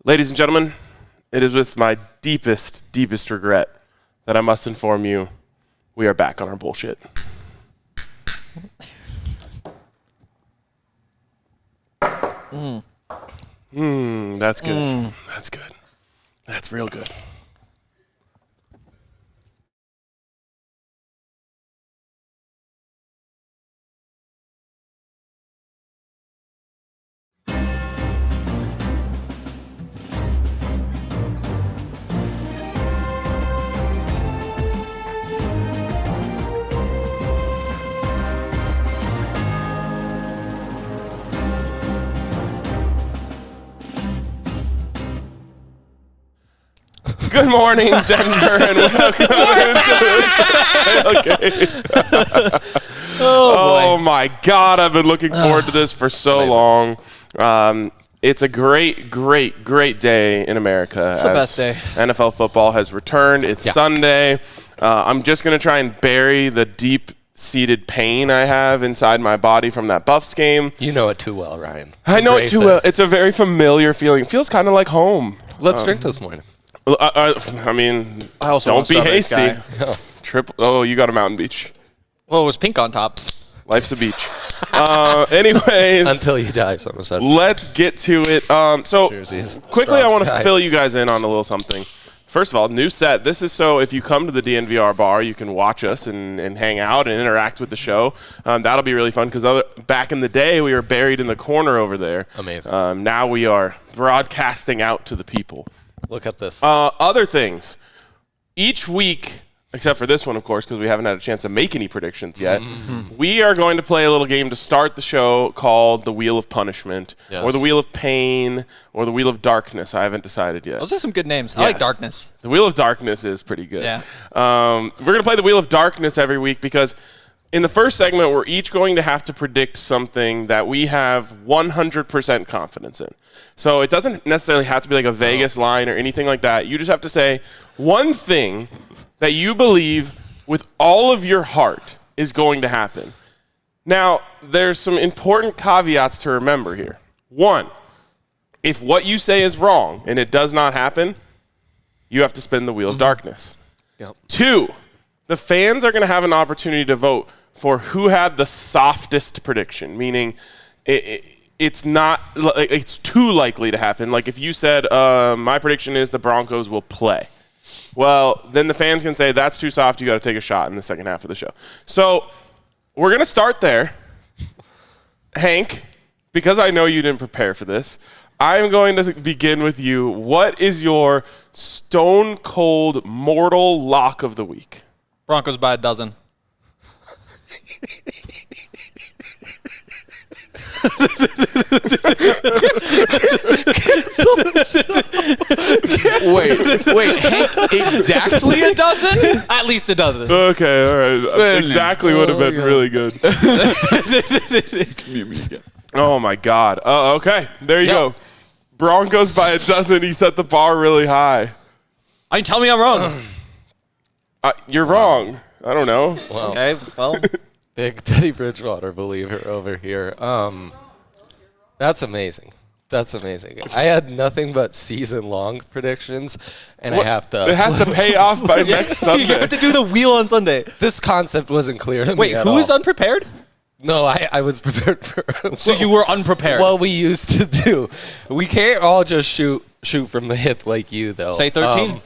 Ladies and gentlemen, it is with my deepest regret that I must inform you we are back on our bullshit. That's good. That's good. That's real good. Good morning, Denver, and welcome to Tailgate. Oh my God, I've been looking forward to this for so long. It's a great day in America. It's the best day. NFL football has returned. It's Sunday. I'm just going to try and bury the deep-seated pain I have inside my body from that Buffs game. You know it too well, Ryan. I know it too well. It's a very familiar feeling. It feels kind of like home. Let's drink this morning. I mean, I also don't be hasty. No. You got a mountain beach. Well, it was pink on top. Life's a beach. Anyways. Until you die, so let's get to it. Quickly, I want to fill you guys in on a little something. First of all, new set. This is so if you come to the DNVR bar, you can watch us and hang out and interact with the show. That'll be really fun because back in the day, we were buried in the corner over there. Amazing. Now we are broadcasting out to the people. Look at this. Other things. Each week, except for this one, of course, because we haven't had a chance to make any predictions yet, we are going to play a little game to start the show called the Wheel of Punishment, or the Wheel of Pain, or the Wheel of Darkness. I haven't decided yet. Those are some good names. I like Darkness. The Wheel of Darkness is pretty good. Yeah. We're going to play the Wheel of Darkness every week because in the first segment, we're each going to have to predict something that we have 100% confidence in. So it doesn't necessarily have to be like a Vegas line or anything like that. You just have to say one thing that you believe with all of your heart is going to happen. Now, there's some important caveats to remember here. One, if what you say is wrong and it does not happen, you have to spin the Wheel of Darkness. Yep. Two, the fans are going to have an opportunity to vote for who had the softest prediction, meaning it's too likely to happen. Like if you said, my prediction is the Broncos will play. Well, then the fans can say, that's too soft, you got to take a shot in the second half of the show. So we're going to start there. Hank, because I know you didn't prepare for this, I'm going to begin with you. What is your stone-cold mortal lock of the week? Broncos by 12. Wait, Hank, exactly a dozen? At least a dozen. Okay, all right. Exactly would have been really good. Oh, my God. Okay, there you go. Broncos by 12. He set the bar really high. Tell me I'm wrong. You're wrong. I don't know. Well, Okay, well. Big Teddy Bridgewater believer over here. That's amazing. That's amazing. I had nothing but season-long predictions, and I have to. It has to pay off by next Sunday. You have to do the wheel on Sunday. This concept wasn't clear to me. Wait, who is unprepared? No, I was prepared for. So you were unprepared. What we used to do. We can't all just shoot from the hip like you, though. Say 13. Should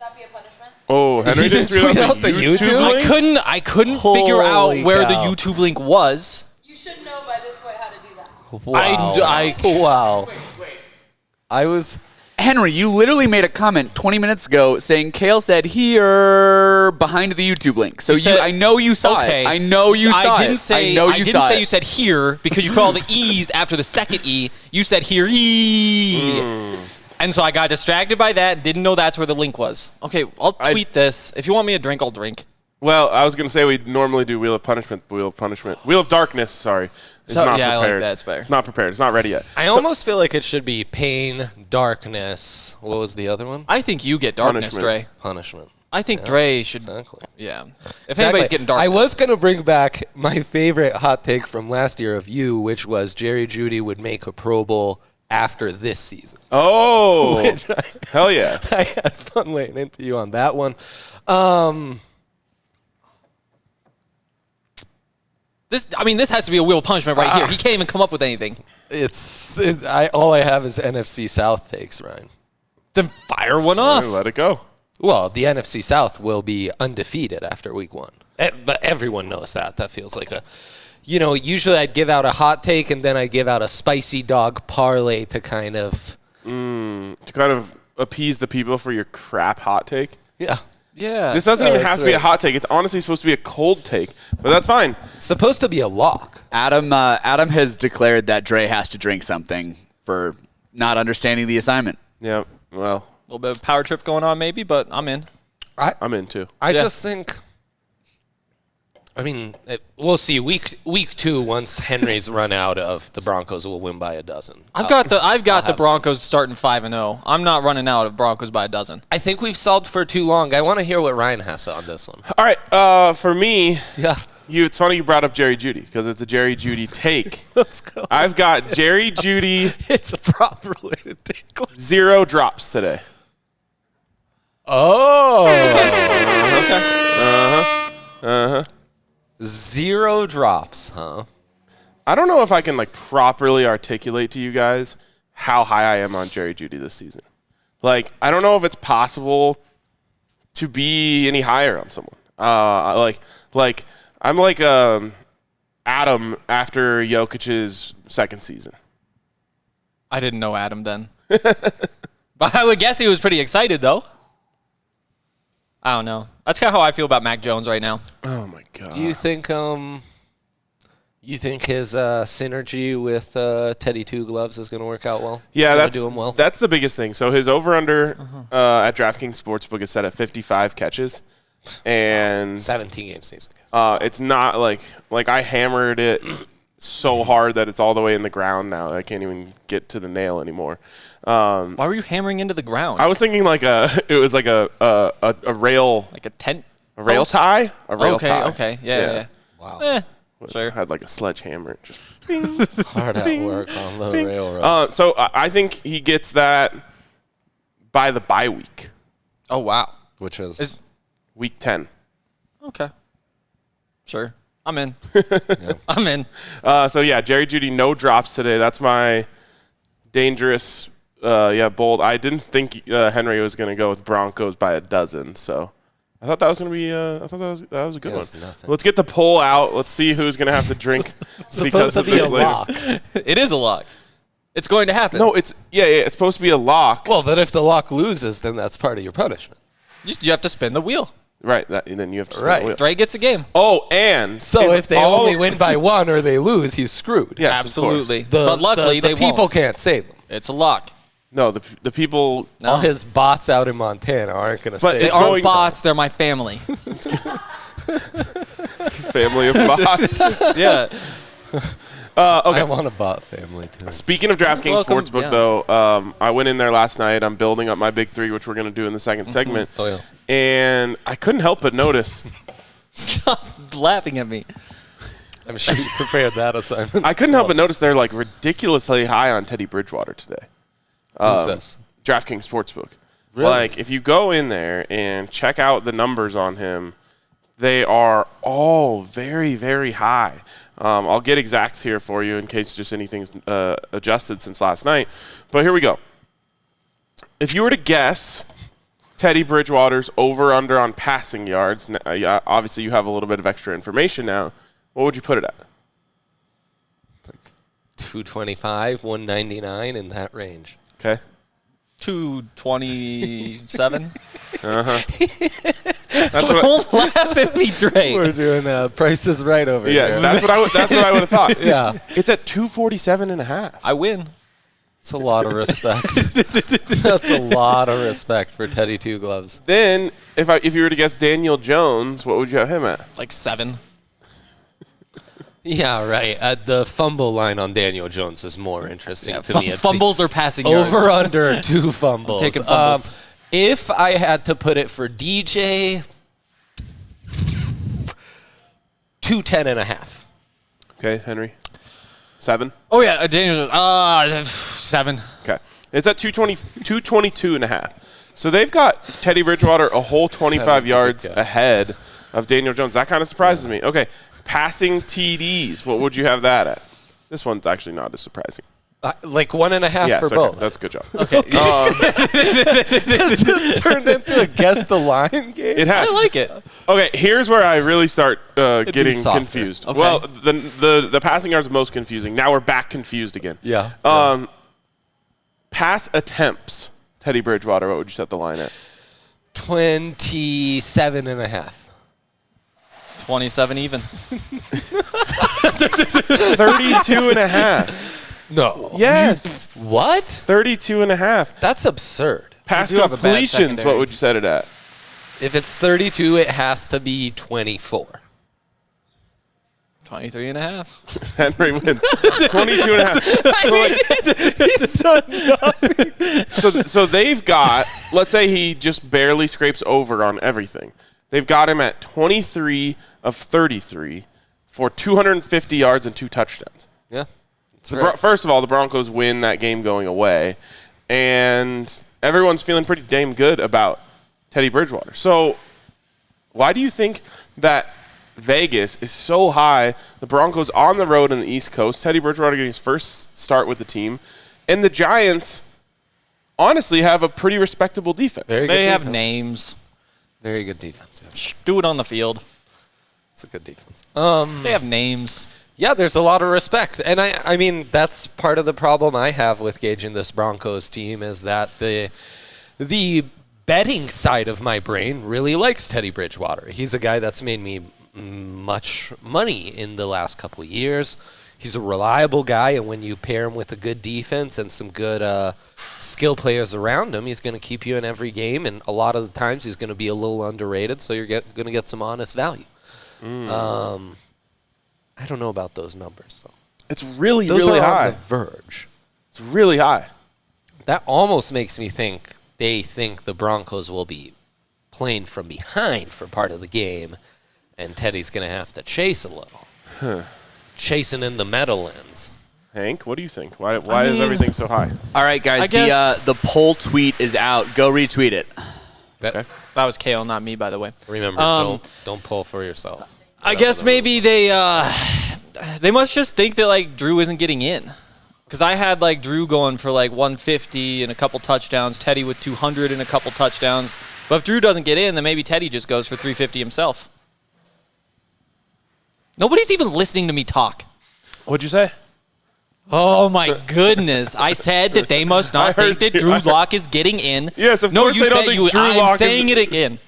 that be a punishment? Oh, Henry You didn't didn't tweet out the YouTube link? I couldn't figure out Holy where the cow. YouTube link was. You should know by this point how to do that. Wow. Wow. Wait. I was. Henry, you literally made a comment 20 minutes ago saying Kale said here behind the YouTube link. So I know you saw it. I know you saw it. I didn't say you said here because you put all the E's after the second E. You said here E. And so I got distracted by that, didn't know that's where the link was. Okay, I'll tweet this. If you want me to drink, I'll drink. Well, I was going to say we normally do Wheel of Punishment, Wheel of Darkness, sorry. It's not prepared. I like that. It's better. It's not prepared. It's not ready yet. I almost feel like it should be pain, darkness. What was the other one? I think you get darkness, Punishment. Dre. Punishment. I think Dre should. Exactly. Yeah. If anybody's getting darkness. I was going to bring back my favorite hot take from last year of you, which was Jerry Jeudy would make a Pro Bowl after this season. Oh, hell yeah. I had fun laying into you on that one. This has to be a wheel punishment right here. He can't even come up with anything. All I have is NFC South takes, Ryan. Then fire one off. Let it go. Well, the NFC South will be undefeated after week 1. But everyone knows that. That feels like usually I'd give out a hot take and then I'd give out a spicy dog parlay to kind of appease the people for your crap hot take. Yeah. Yeah. This doesn't even have to be a hot take. It's honestly supposed to be a cold take, but that's fine. It's supposed to be a lock. Adam has declared that Dre has to drink something for not understanding the assignment. Yeah, well. A little bit of power trip going on maybe, but I'm in. I'm in too. I just think, we'll see. Week 2, once Henry's run out of, the Broncos will win by a dozen. I've got the Broncos starting 5-0. I'm not running out of Broncos by a dozen. I think we've solved for too long. I want to hear what Ryan has on this one. All right, for me, Yeah. it's funny you brought up Jerry Jeudy because it's a Jerry Jeudy take. Let's go. I've got Jerry Jeudy. It's a proper way to take. 0 drops today. Oh. Okay. 0 drops, huh? I don't know if I can properly articulate to you guys how high I am on Jerry Jeudy this season. I don't know if it's possible to be any higher on someone. I'm like Adam after Jokic's second season. I didn't know Adam then. But I would guess he was pretty excited, though. I don't know. That's kind of how I feel about Mac Jones right now. Oh, my God. Do you think his synergy with Teddy Two Gloves is going to work out well? Yeah, that's do him well. That's the biggest thing. So his over/under at DraftKings Sportsbook is set at 55 catches, and 17 game season. It's not like I hammered it so hard that it's all the way in the ground now. I can't even get to the nail anymore. Why were you hammering into the ground? I was thinking it was like a rail, like a tent, a rail post? tie, a rail tie. Okay, yeah. Wow. Sure. Had like a sledgehammer, just hard at work on the railroad. So I think he gets that by the bye week. Oh wow, which is week 10. Okay, sure, I'm in. I'm in. So yeah, Jerry Jeudy, no drops today. That's my dangerous, bold. I didn't think Henry was going to go with Broncos by a dozen, so I thought that was going to be. I thought that was a good one. Nothing. Let's get the poll out. Let's see who's going to have to drink. It's supposed to be a lock. It is a lock. It's going to happen. No, it's supposed to be a lock. Well, but if the lock loses, then that's part of your punishment. You have to spin the wheel. Right, and then you have to spin the wheel. Dre gets a game. Oh, and so if they only win by 1 or they lose, he's screwed. Yes, absolutely. But luckily, the people can't save him. It's a lock. No, the people. No. All his bots out in Montana aren't going to save him. They aren't bots. They're my family. Family of bots. Yeah. Okay. I want a bot family, too. Speaking of DraftKings Sportsbook, though, I went in there last night. I'm building up my big 3, which we're going to do in the second segment. Oh, yeah. And I couldn't help but notice. Stop laughing at me. I'm sure you prepared that assignment. I couldn't help but notice they're ridiculously high on Teddy Bridgewater today. Who's this? DraftKings Sportsbook. Really? If you go in there and check out the numbers on him, they are all very, very high. I'll get exacts here for you in case just anything's adjusted since last night. But here we go. If you were to guess Teddy Bridgewater's over/under on passing yards, obviously you have a little bit of extra information now. What would you put it at? 225, 199, in that range. Okay. 227. Don't laugh at me, Dre. We're doing Price is Right over here. Yeah, that's what I would have thought. Yeah. It's at 247.5. I win. It's a lot of respect. That's a lot of respect for Teddy Two Gloves. Then, if you were to guess Daniel Jones, what would you have him at? Like 7. Yeah, right. The fumble line on Daniel Jones is more interesting to me. It's fumbles or passing yards? Over under 2 fumbles. I'm taking fumbles. If I had to put it for DJ, 210.5. Okay, Henry. 7? Oh, yeah. Daniel Jones. 7. Okay. It's at 222.5. So they've got Teddy Bridgewater a whole 25 yards ahead of Daniel Jones. That kind of surprises me. Okay. Passing TDs. What would you have that at? This one's actually not as surprising. Like 1.5 for both. That's a good job. Okay. This turned into a guess the line game. It has. I like it. Okay, here's where I really start getting softer. confused. Okay. Well, the passing yards are most confusing. Now we're back confused again. Yeah. Pass attempts. Teddy Bridgewater, what would you set the line at? 27.5. 27 even. 32.5. No. Yes. What? 32.5. That's absurd. Pass do have a bad completions, secondary. what would you set it at? If it's 32, it has to be 24. 23 and a half. Henry wins. 22.5. So they've got, let's say he just barely scrapes over on everything. They've got him at 23 of 33 for 250 yards and 2 touchdowns. Yeah. First of all, the Broncos win that game going away, and everyone's feeling pretty damn good about Teddy Bridgewater. So why do you think that Vegas is so high? The Broncos on the road in the East Coast, Teddy Bridgewater getting his first start with the team, and the Giants honestly have a pretty respectable defense. They have names. Very good defense. Yes. Do it on the field. It's a good defense. They have names. Yeah, there's a lot of respect. And I mean, that's part of the problem I have with gauging this Broncos team is that the betting side of my brain really likes Teddy Bridgewater. He's a guy that's made me much money in the last couple of years. He's a reliable guy, and when you pair him with a good defense and some good skill players around him, he's going to keep you in every game, and a lot of the times he's going to be a little underrated, so you're going to get some honest value. I don't know about those numbers, though. It's really, Those really are high. on the verge. It's really high. That almost makes me think they think the Broncos will be playing from behind for part of the game, and Teddy's going to have to chase a little. Chasing in the Meadowlands. Hank, what do you think? Why is everything so high? All right, guys, the poll tweet is out. Go retweet it. Okay. That was Kale, not me, by the way. Remember, don't pull for yourself. I guess maybe they must just think that like Drew isn't getting in, because I had like Drew going for like 150 and a couple touchdowns, Teddy with 200 and a couple touchdowns. But if Drew doesn't get in, then maybe Teddy just goes for 350 himself. Nobody's even listening to me talk. What'd you say? Oh my goodness! I said that they must not think that Drew Lock is getting in. Yes, of course you they don't said think Drew Lock I'm is- saying it again.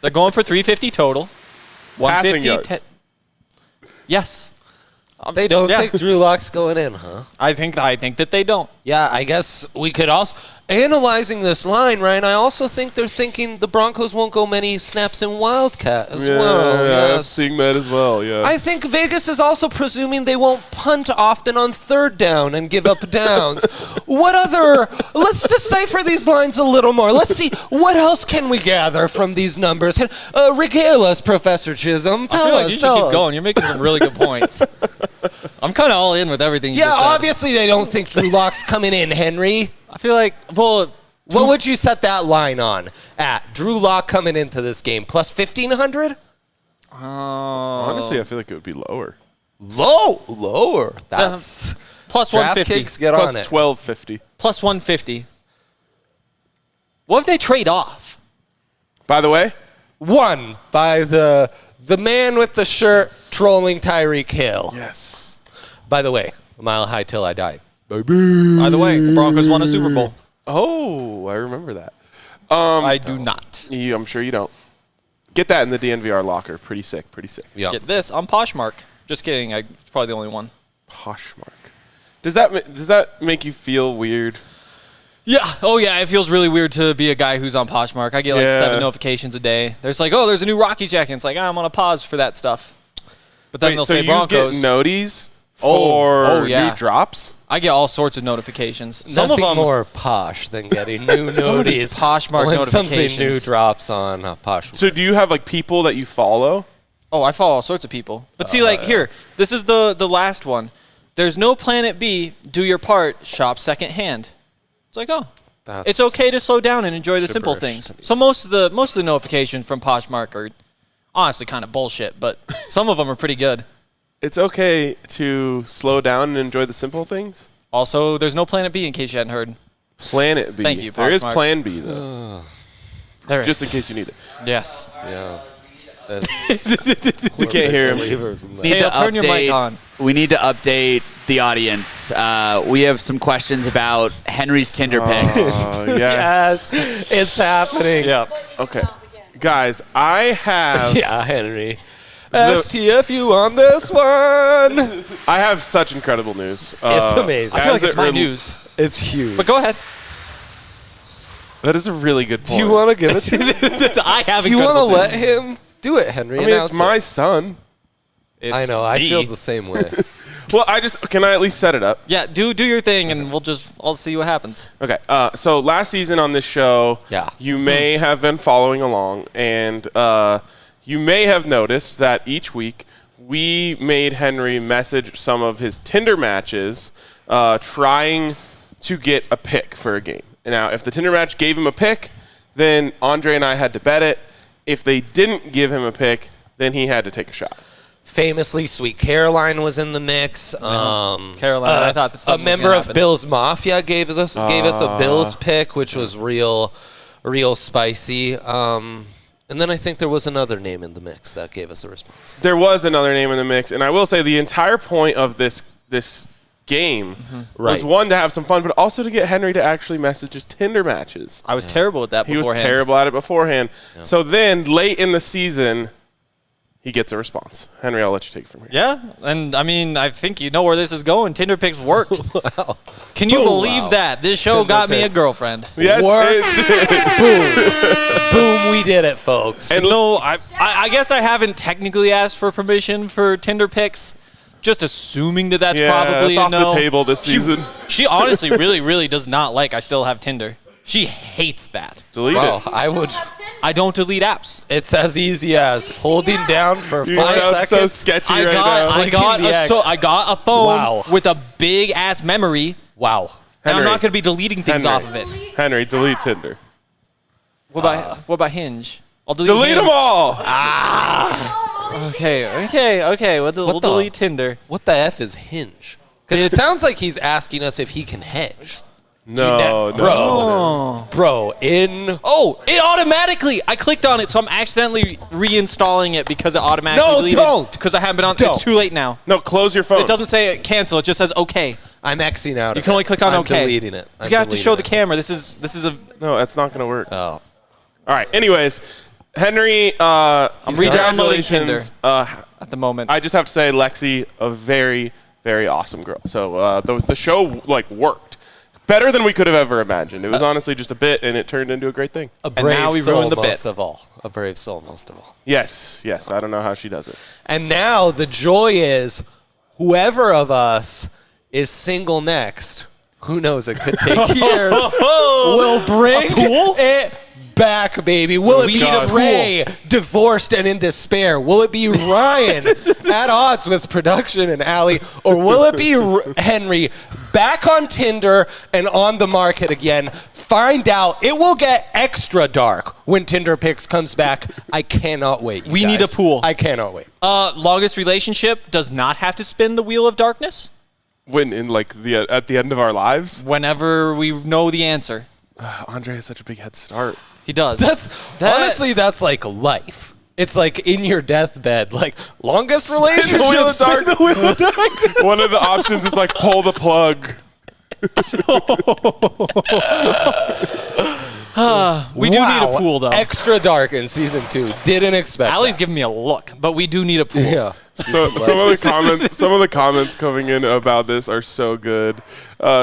They're going for 350 total. Passing 150. yards. Yes. They don't Yeah. think Drew Lock's going in, huh? I think that they don't. Yeah, I guess we could also, analyzing this line, Ryan, I also think they're thinking the Broncos won't go many snaps in Wildcat as well. Yeah, I'm Yes. seeing that as well, yeah. I think Vegas is also presuming they won't punt often on third down and give up downs. Let's decipher these lines a little more. Let's see, what else can we gather from these numbers? Regale us, Professor Chisholm. I feel like you should keep going. You're making some really good points. I'm kind of all in with everything you Yeah, just said. obviously they don't think Drew Lock's coming in, Henry. I feel like, well, What would you set that line on at? Drew Lock coming into this game, plus 1,500? Honestly, I feel like it would be lower. Lower. That's plus 150. DraftKings, get Plus on it. 1250. Plus 150. What if they trade off? By the way, One by the man with the shirt trolling Tyreek Hill. yes. By the way, a mile high till I die. By the way, the Broncos won a Super Bowl. Oh, I remember that. I do not. I'm sure you don't. Get that in the DNVR Locker. Pretty sick, pretty sick. Yeah. Get this. I'm Poshmark. Just kidding. I'm probably the only one. Poshmark. Does that make you feel weird? Yeah. Oh, yeah. It feels really weird to be a guy who's on Poshmark. I get like 7 Yeah. notifications a day. There's like, oh, there's a new Rockies jacket. It's like, I'm on a pause for that stuff. But then they'll so say you Broncos. get noties for yeah. new drops? I get all sorts of notifications. Some Nothing of them more posh than getting new Some of these noties Poshmark when something new notifications. drops on Poshmark. So do you have like people that you follow? Oh, I follow all sorts of people. But see, like here, this is the last one. There's no Planet B. Do your part. Shop secondhand. It's like, oh. It's okay to slow down and enjoy the simple things. So most of the notifications from Poshmark are honestly kind of bullshit, but some of them are pretty good. It's okay to slow down and enjoy the simple things? Also, there's no Planet B in case you hadn't heard. Planet B. Thank you, There is Poshmark. Plan B, though. There Just is. in case you need it. Yes. Yeah. We can't hear him. Hey, turn your mic on. We need to update the audience. We have some questions about Henry's Tinder pics. Oh, yes. Yes, it's happening. Yeah. Okay. Guys, I have Yeah, Henry. STFU on this one. I have such incredible news. It's amazing. I feel as like it's it my rel- news. It's huge. But go ahead. That is a really good point. Do you want to give it to him? I have Do you want to incredible let him do it, Henry? I mean, Announce it's my it. son. It's I know. I me. feel the same way. Well, can I at least set it up? Yeah, do your thing, and I'll see what happens. Okay. So last season on this show, you may have been following along, and you may have noticed that each week we made Henry message some of his Tinder matches, trying to get a pick for a game. Now, if the Tinder match gave him a pick, then Andre and I had to bet it. If they didn't give him a pick, then he had to take a shot. Famously, Sweet Caroline was in the mix. Caroline, I thought a member of Bill's Mafia gave us a Bills pick, which was real spicy. And then I think there was another name in the mix that gave us a response. There was another name in the mix, and I will say the entire point of this game was one, to have some fun, but also to get Henry to actually message his Tinder matches. I was terrible at that He beforehand. was terrible at it beforehand. Yeah. So then, late in the season, he gets a response. Henry, I'll let you take it from here. Yeah, and I mean, I think you know where this is going. Tinder picks worked. Wow. Can you believe that? This show got me a girlfriend. Yes, Boom. Boom, we did it, folks. And no, I guess I haven't technically asked for permission for Tinder picks. Just assuming that's probably it's off no. the table this season. She honestly really, really does not like I still have Tinder. She hates that. Delete Well, it. I don't delete apps. It's as easy as holding down for You 5 sound seconds. so sketchy right now. I got a phone Wow. with a big ass memory. Wow. And I'm Henry. not going to be deleting things Henry. off of it. Henry, delete Tinder. What about Hinge? I'll Delete Hinge. them all! Okay. We'll delete Tinder. What the F is Hinge? Because it sounds like he's asking us if he can hedge. No. Bro, Oh, it automatically. I clicked on it, so I'm accidentally reinstalling it because it automatically No, deleted. don't. Because I haven't been on. Don't. It's too late now. No, close your phone. It doesn't say cancel. It just says okay. I'm Xing out. You can only click on I'm okay. deleting it. You have to show the camera. This is a. No, that's not going to work. Oh. All right. Anyways, Henry, I'm re-downloading congratulations. at the moment. I just have to say, Lexi, a very, very awesome girl. So the show worked better than we could have ever imagined. It was honestly just a bit, and it turned into a great thing. A brave now we soul ruined the bit. most of all. A brave soul most of all. Yes. I don't know how she does it. And now the joy is, whoever of us is single next, who knows, it could take years, will bring it back, baby. Will it be Ray, divorced and in despair? Will it be Ryan, at odds with production and Allie? Or will it be Henry, back on Tinder and on the market again? Find out. It will get extra dark when Tinder Picks comes back. I cannot wait. We need a pool. I cannot wait. Longest relationship does not have to spin the wheel of darkness. When in at the end of our lives, Whenever we know the answer. Andre has such a big head start. He does. Honestly, that's like life. It's like in your deathbed, like longest Wheel of relationship. Dark. One of the options is pull the plug. We do need a pool, though. Extra dark in season 2. Didn't expect. Allie's that. giving me a look, but we do need a pool. Yeah. So some of the comments coming in about this are so good.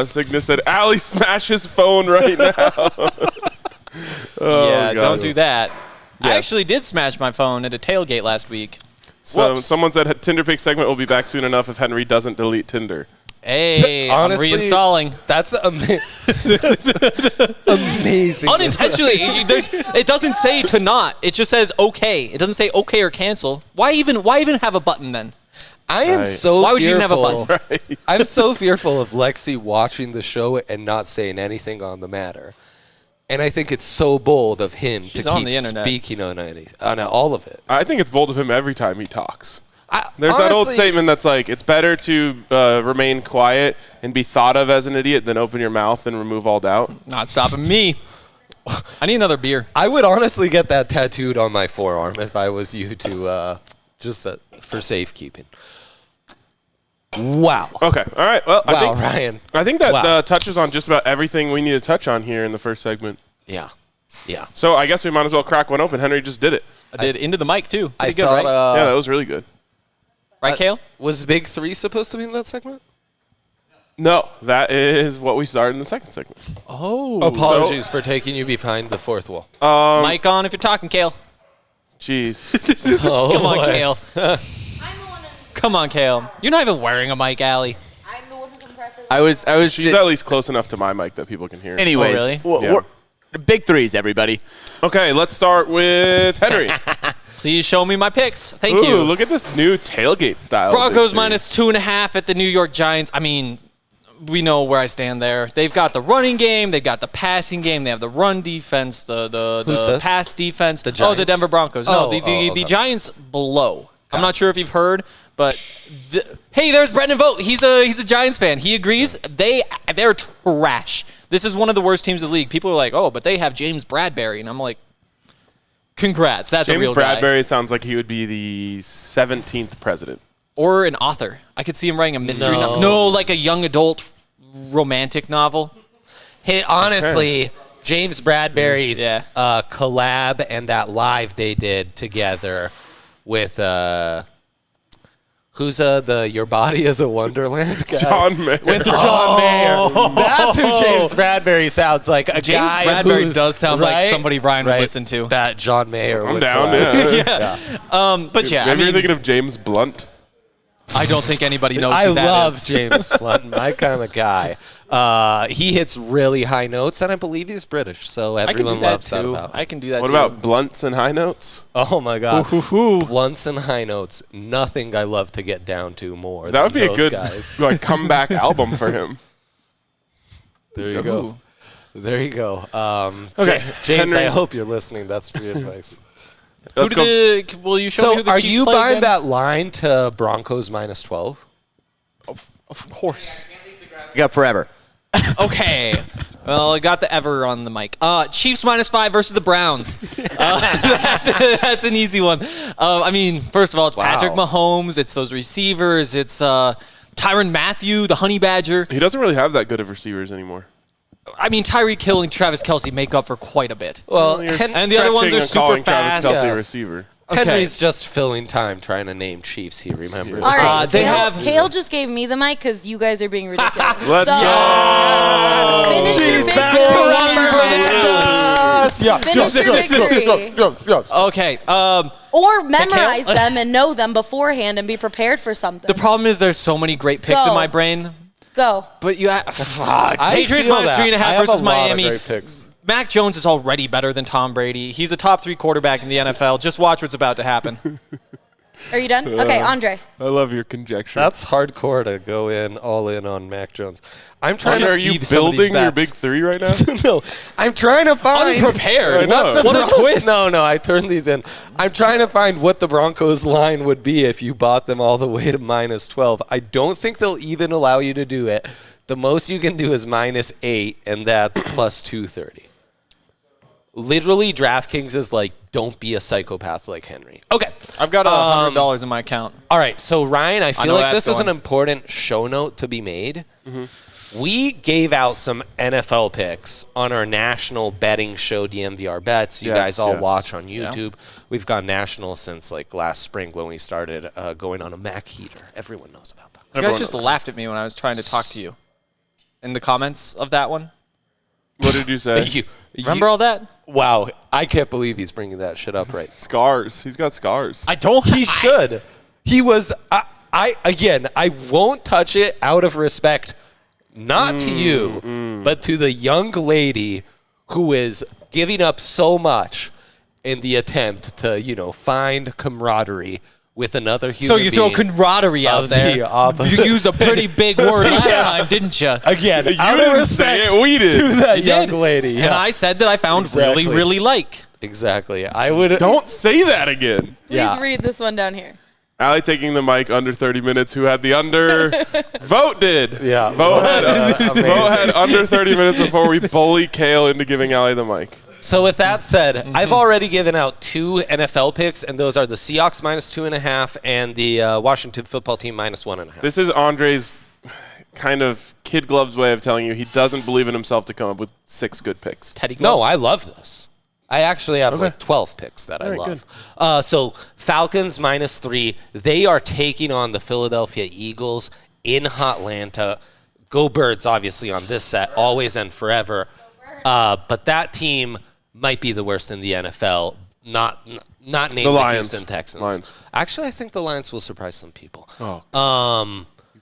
Cygnus said, "Allie, smash his phone right now." Yeah, God. don't do that. I Yes. actually did smash my phone at a tailgate last week. So Whoops. someone said Tinder Pick segment will be back soon enough if Henry doesn't delete Tinder. Hey, Honestly, I'm reinstalling. That's amazing. Unintentionally. It doesn't say to not. It just says okay. It doesn't say okay or cancel. Why even have a button then? I am so Why would you fearful. even have a button? I'm so fearful of Lexi watching the show and not saying anything on the matter. And I think it's so bold of him to on keep the internet. speaking on all of it. I think it's bold of him every time he talks. There's Honestly, that old statement that's like, it's better to remain quiet and be thought of as an idiot than open your mouth and remove all doubt. Not stopping me. I need another beer. I would honestly get that tattooed on my forearm if I was you to just for safekeeping. Wow. Okay, all right. Well, Wow, Ryan. I think that Wow. touches on just about everything we need to touch on here in the first segment. Yeah. Yeah. So I guess we might as well crack one open. Henry just did it. I did into the mic, too. I Pretty good, thought, right? Yeah, that was really good. Right, Kale? Was Big 3 supposed to be in that segment? No, that is what we started in the second segment. Oh. Apologies for taking you behind the fourth wall. Mic on if you're talking, Kale. Jeez. Come on, Kale. I'm the one. Come on, Kale. You're not even wearing a mic, Allie. I'm the one who compresses. I was. She's at least close enough to my mic that people can hear. Anyways, Oh, really? we're big threes, everybody. Okay, let's start with Henry. Please show me my picks. Thank Ooh, you. look at this new tailgate style. Broncos victory. minus 2.5 at the New York Giants. I mean, we know where I stand there. They've got the running game. They've got the passing game. They have the run defense, the this? pass defense. The Oh, the Giants? Denver Broncos. Oh, No, the okay. Giants below. I'm not sure if you've heard, but hey, there's Brendan Vogt. He's a Giants fan. He agrees. They're trash. This is one of the worst teams in the league. People are like, oh, but they have James Bradbury, and I'm like, congrats. That's a James real guy. Bradbury sounds like he would be the 17th president. Or an author. I could see him writing a mystery No. novel. No, like a young adult romantic novel. Hey, honestly, James Bradbury's Yeah. collab and that live they did together with who's the Your Body is a Wonderland guy? John Mayer. With John Mayer. That's who James Bradbury sounds like. A James guy Bradbury who's- does sound like right? somebody Brian would Right. listen to. That John Mayer I'm would down, collab. yeah. But yeah, Maybe I mean, you're thinking of James Blunt. I don't think anybody knows I who that love is. James Blunt, my kind of guy. He hits really high notes, and I believe he's British, so I can everyone do that loves that too. about him. I can do that What too. about blunts and high notes? Oh my God, blunts and high notes. Nothing I love to get down to more. That would be than a those good guys. like comeback album for him. There you go. There you go. Okay, James, Henry. I hope you're listening. That's free advice. Let's go. Will you show me So, who the are Chiefs you play buying again? that line to Broncos minus 12? Of course. You got forever. Okay. Well, I got the ever on the mic. Chiefs minus 5 versus the Browns. That's an easy one. I mean, first of all, it's Patrick Mahomes. It's those receivers. It's Tyrann Mathieu, the Honey Badger. He doesn't really have that good of receivers anymore. I mean, Tyreek Hill and Travis Kelce make up for quite a bit. Well, You're and the other ones stretching are and super calling fast. Travis Kelce Yeah. a receiver. Okay. Henry's just filling time trying to name Chiefs he remembers. All right, they have- Kale just gave me the mic because you guys are being ridiculous. Let's so, go. Finish your She's victory. Finish your victory. Okay. Or memorize them and know them beforehand and be prepared for something. The problem is there's so many great picks Go. in my brain. Go. But you I Patriots feel minus that. 3.5 I have versus a lot of Miami. great picks. Mac Jones is already better than Tom Brady. He's a top 3 quarterback in the NFL. Just watch what's about to happen. Are you done? Okay, Andre. I love your conjecture. That's hardcore to go all in on Mac Jones. I'm trying Are to you see some of these building your bets. big three right now? no, I'm trying to find Unprepared. I know. What a twist. No, I turned these in. I'm trying to find what the Broncos line would be if you bought them all the way to minus 12. I don't think they'll even allow you to do it. The most you can do is minus 8, and that's plus 230. Literally, DraftKings is like, don't be a psychopath like Henry. Okay. I've got $100 in my account. All right, so Ryan, I feel know like that's this is an going. important show note to be made. We gave out some NFL picks on our national betting show, DNVR Bets. You Yes, guys all yes. watch on YouTube. We've gone national since like last spring when we started going on a Mac heater. Everyone knows about that. You guys just laughed at me when I was trying to talk to you. In the comments of that one. What did you say? Remember all that? Wow, I can't believe he's bringing that shit up right. Scars. He's got scars. I don't. He should. He was. I won't touch it out of respect, not to you, but to the young lady who is giving up so much in the attempt to, find camaraderie with another human So you throw being camaraderie out of there. the opposite. You used a pretty big word last time, didn't you? Again, You didn't say it. We did. to that You young did. lady. And I said that I found Exactly. really like. Exactly. I would. Don't say that again. Please read this one down here. Allie taking the mic under 30 minutes. Who had the under? Vogt did. Yeah. Vogt had under 30 minutes before we bully Kale into giving Allie the mic. So with that said, I've already given out 2 NFL picks, and those are the Seahawks -2.5 and the Washington football team -1.5. This is Andre's kind of kid gloves way of telling you he doesn't believe in himself to come up with 6 good picks. Teddy gloves. No, I love this. I actually have like 12 picks that I love. So Falcons -3. They are taking on the Philadelphia Eagles in Hotlanta. Go Birds, obviously, on this set, always and forever. But that team might be the worst in the NFL. Not named the Lions. Houston Texans. Lions. Actually, I think the Lions will surprise some people.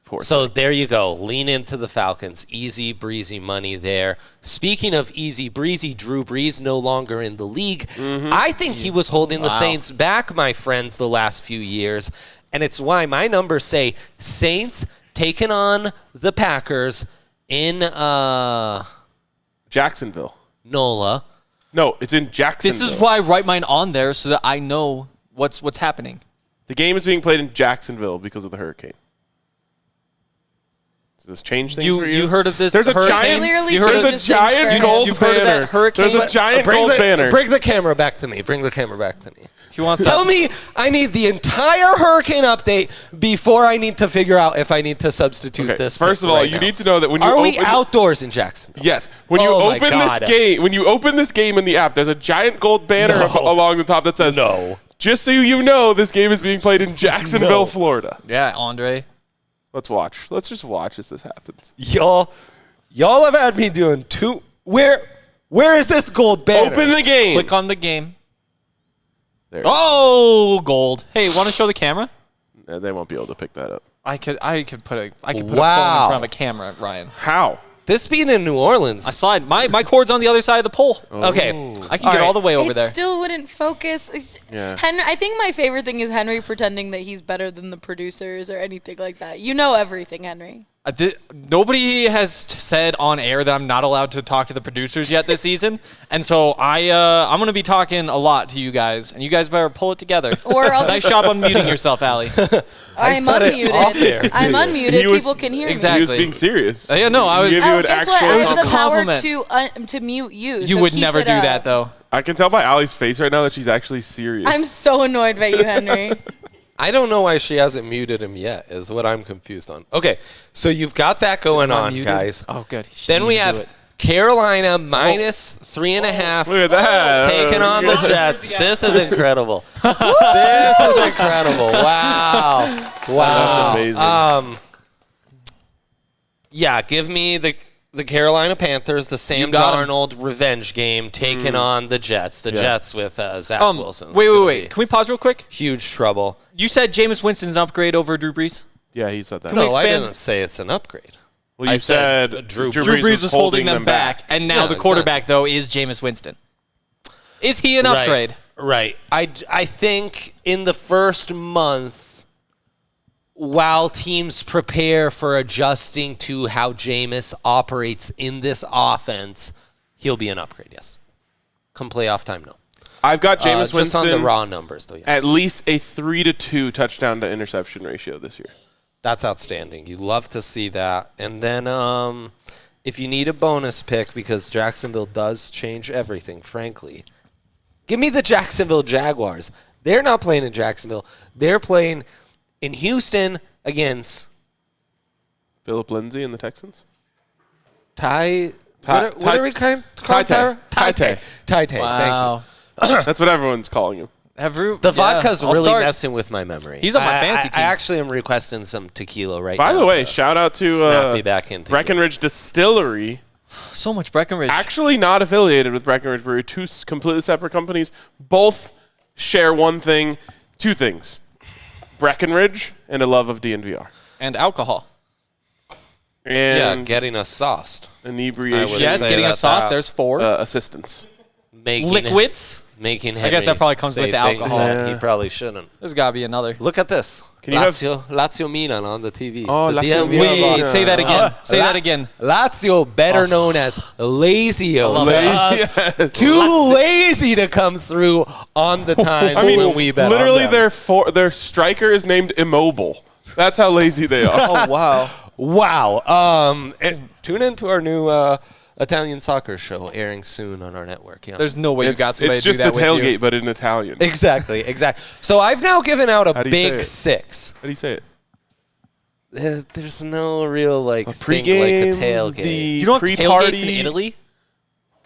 Poor So there you go. Lean into the Falcons. Easy breezy money there. Speaking of easy breezy, Drew Brees no longer in the league. I think he was holding the Saints back, my friends, the last few years. And it's why my numbers say Saints taking on the Packers in Jacksonville. NOLA. No, it's in Jacksonville. This is why I write mine on there so that I know what's happening. The game is being played in Jacksonville because of the hurricane. Does this change things for you? You heard of this There's a hurricane? giant, Clearly You heard there's of a changes things giant for him. gold You've heard of banner. that hurricane? There's a giant gold banner. Bring the camera back to me. Bring the camera back to me. He wants Tell that. me I need the entire hurricane update before I need to figure out if I need to substitute Okay, this. first pick of all, right you now. need to know that when you Are open we outdoors in Jacksonville? Yes. When you Oh my open God. this game, in the app, there's a giant gold banner along the top that says, No. Just so you know, this game is being played in Jacksonville, Florida. Yeah, Andre. Let's watch. Let's just watch as this happens. Y'all have had me doing two. Where is this gold banner? Open the game. Click on the game. There. Oh, gold. Hey, want to show the camera? They won't be able to pick that up. I could put a phone in Wow. front of a camera, Ryan. How? This being in New Orleans. I saw it. My cord's on the other side of the pole. Okay. I can get all the way over It there. still wouldn't focus. Yeah. Henry, I think my favorite thing is Henry pretending that he's better than the producers or anything like that. You know everything, Henry. Nobody has said on air that I'm not allowed to talk to the producers yet this season, and so I'm going to be talking a lot to you guys, and you guys better pull it together. Or I'll Nice just, job unmuting yourself, Allie. I'm said it off air, unmuted. I'm too. unmuted. He was- People can hear Exactly. He was being serious. Yeah, no, I was. Give you me. an Guess what? actual. I have the power compliment. to mute you. You so would keep never it do up. that, though. I can tell by Allie's face right now that she's actually serious. I'm so annoyed by you, Henry. I don't know why she hasn't muted him yet, is what I'm confused on. Okay, so you've got that going on, Unmuted? guys. Oh, good. Then we have Carolina -3.5. Look at that. Taking on the Jets. This is incredible. This is incredible. Wow. Wow. That's amazing. Yeah, give me the Carolina Panthers, the Sam got 'em. Darnold revenge game, taking on the Jets. The Jets with Zach Wilson. It's Wait. gonna be Can we pause real quick? Huge trouble. You said Jameis Winston's an upgrade over Drew Brees? Yeah, he said that. Can we No, I expand? didn't say it's an upgrade. Well, you I said said Drew Drew Brees was holding them back, and now Yeah, the quarterback, though, is Jameis Winston. Is he an upgrade? Right. I think in the first month, while teams prepare for adjusting to how Jameis operates in this offense, he'll be an upgrade, yes. Come playoff time, no. I've got Jameis Just Winston on the raw numbers, though, yes. at least a 3-2 touchdown to interception ratio this year. That's outstanding. You love to see that. And then if you need a bonus pick, because Jacksonville does change everything, frankly, give me the Jacksonville Jaguars. They're not playing in Jacksonville. They're playing in Houston against Philip Lindsay and the Texans? What are we calling Ty-Tay. Ty-Tay. Ty-Tay, Wow. That's what everyone's calling him. The vodka's really messing with my memory. He's on my fantasy team. I actually am requesting some tequila right By now. the way, to shout out to snap me back into Breckenridge Distillery. So much Breckenridge. Actually not affiliated with Breckenridge Brewery. Two completely separate companies. Both share two things. Breckenridge and a love of DNVR. And alcohol. Yeah, And getting us sauced. inebriation I would Yes, say getting a that sauce. that- There's 4. assistance. Making Liquids. making Henry I guess that probably comes say with the things alcohol. that he probably shouldn't. There's got to be another. Look at this. Can you have Lazio Milan on the TV. Oh, The Lazio DNVR Milan. Locker. Wait, say that again. Say that again. Lazio, better known as Lazio. Yes. Too lazy to come through on the times when we bet literally on them. their striker is named Immobile. That's how lazy they are. Oh, wow. Wow. And tune into our new Italian soccer show airing soon on our network. Yeah. There's no way you got somebody It's to do just that the with you. tailgate, but in Italian. Exactly. So I've now given out How a do you say big it? 6. How do you say it? There's no real like thing Pre-game, like a tailgate. You don't have tailgates in Italy?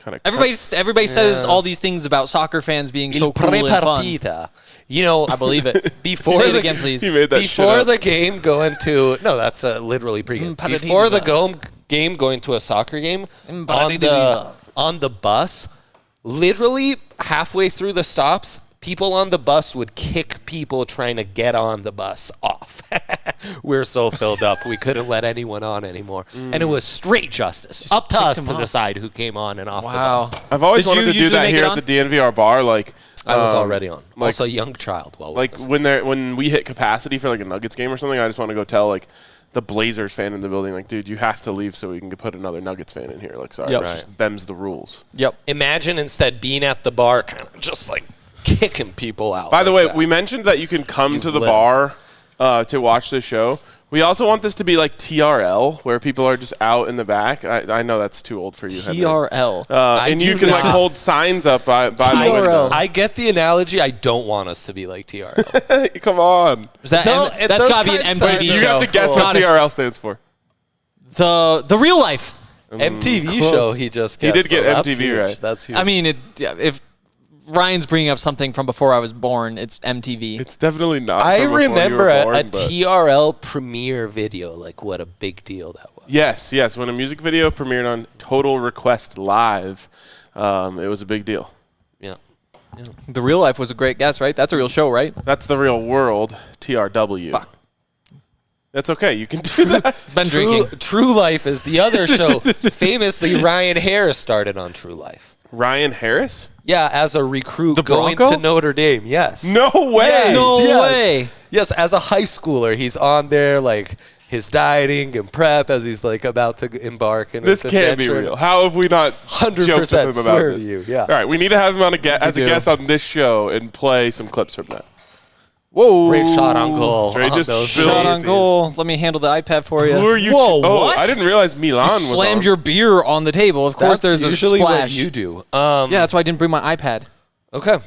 Kinda Everybody says all these things about soccer fans being so Il cool and fun. prepartita. You know, I believe it. Before Say it the again, please. He made that shit before up. the game going to that's literally pregame. Partita. Before the game going to a soccer game on the bus, literally halfway through the stops, people on the bus would kick people trying to get on the bus off. We're so filled up, we couldn't let anyone on anymore, and it was straight justice. Up to us to decide who came on and off the bus. I've always Did wanted you to do usually that make here it at the DNVR bar. Like I was already on. like- Also, a young child. when we hit capacity for like a Nuggets game or something, I just want to go tell like the Blazers fan in the building, like, dude, you have to leave so we can put another Nuggets fan in here. Like, sorry, Yep. it's just them's the rules. Yep. Imagine instead being at the bar, kind of just like kicking people out. By the like way, that. we mentioned that you can come to the lived. bar to watch the show. We also want this to be like TRL, where people are just out in the back. I know that's too old for you, Henry. TRL. And you do can like not. hold signs up by the window. I get the analogy. I don't want us to be like TRL. Come on. Is that No, that's it does got to be an kinda sound MTV good. You show. have to guess what Gotta- TRL stands for. The real life. MTV Close. show he just He guessed, did get though. That's MTV huge. right. That's huge. I mean, if Ryan's bringing up something from before I was born, it's MTV. It's definitely not. I from before you remember were a born, but- TRL premiere video, like what a big deal that was. Yes. When a music video premiered on Total Request Live, it was a big deal. Yeah. The real life was a great guess, right? That's a real show, right? That's the real world, TRW. Fuck. That's okay. You can do that. Been drinking. True Life is the other show. Famously, Ryan Harris started on True Life. Ryan Harris? Yeah, as a recruit The going Bronco? to Notre Dame. Yes. No way. Yes, No yes. way. Yes, as a high schooler, he's on there like his dieting and prep as he's like about to embark in This his can't be adventure. real. How have we not 100% joked with him about swear to this? you, yeah. All right, we need to have him on as a do. guest on this show and play some clips from that. Whoa. Great shot on goal. Dre on just those spilled- Shot on daisies. goal. Let me handle the iPad for you. Who are you? Whoa, oh, what? I didn't realize Milan was Slammed on. your beer on the table. Of course, That's there's a usually splash. what you do. Yeah, that's why I didn't bring my iPad. Okay.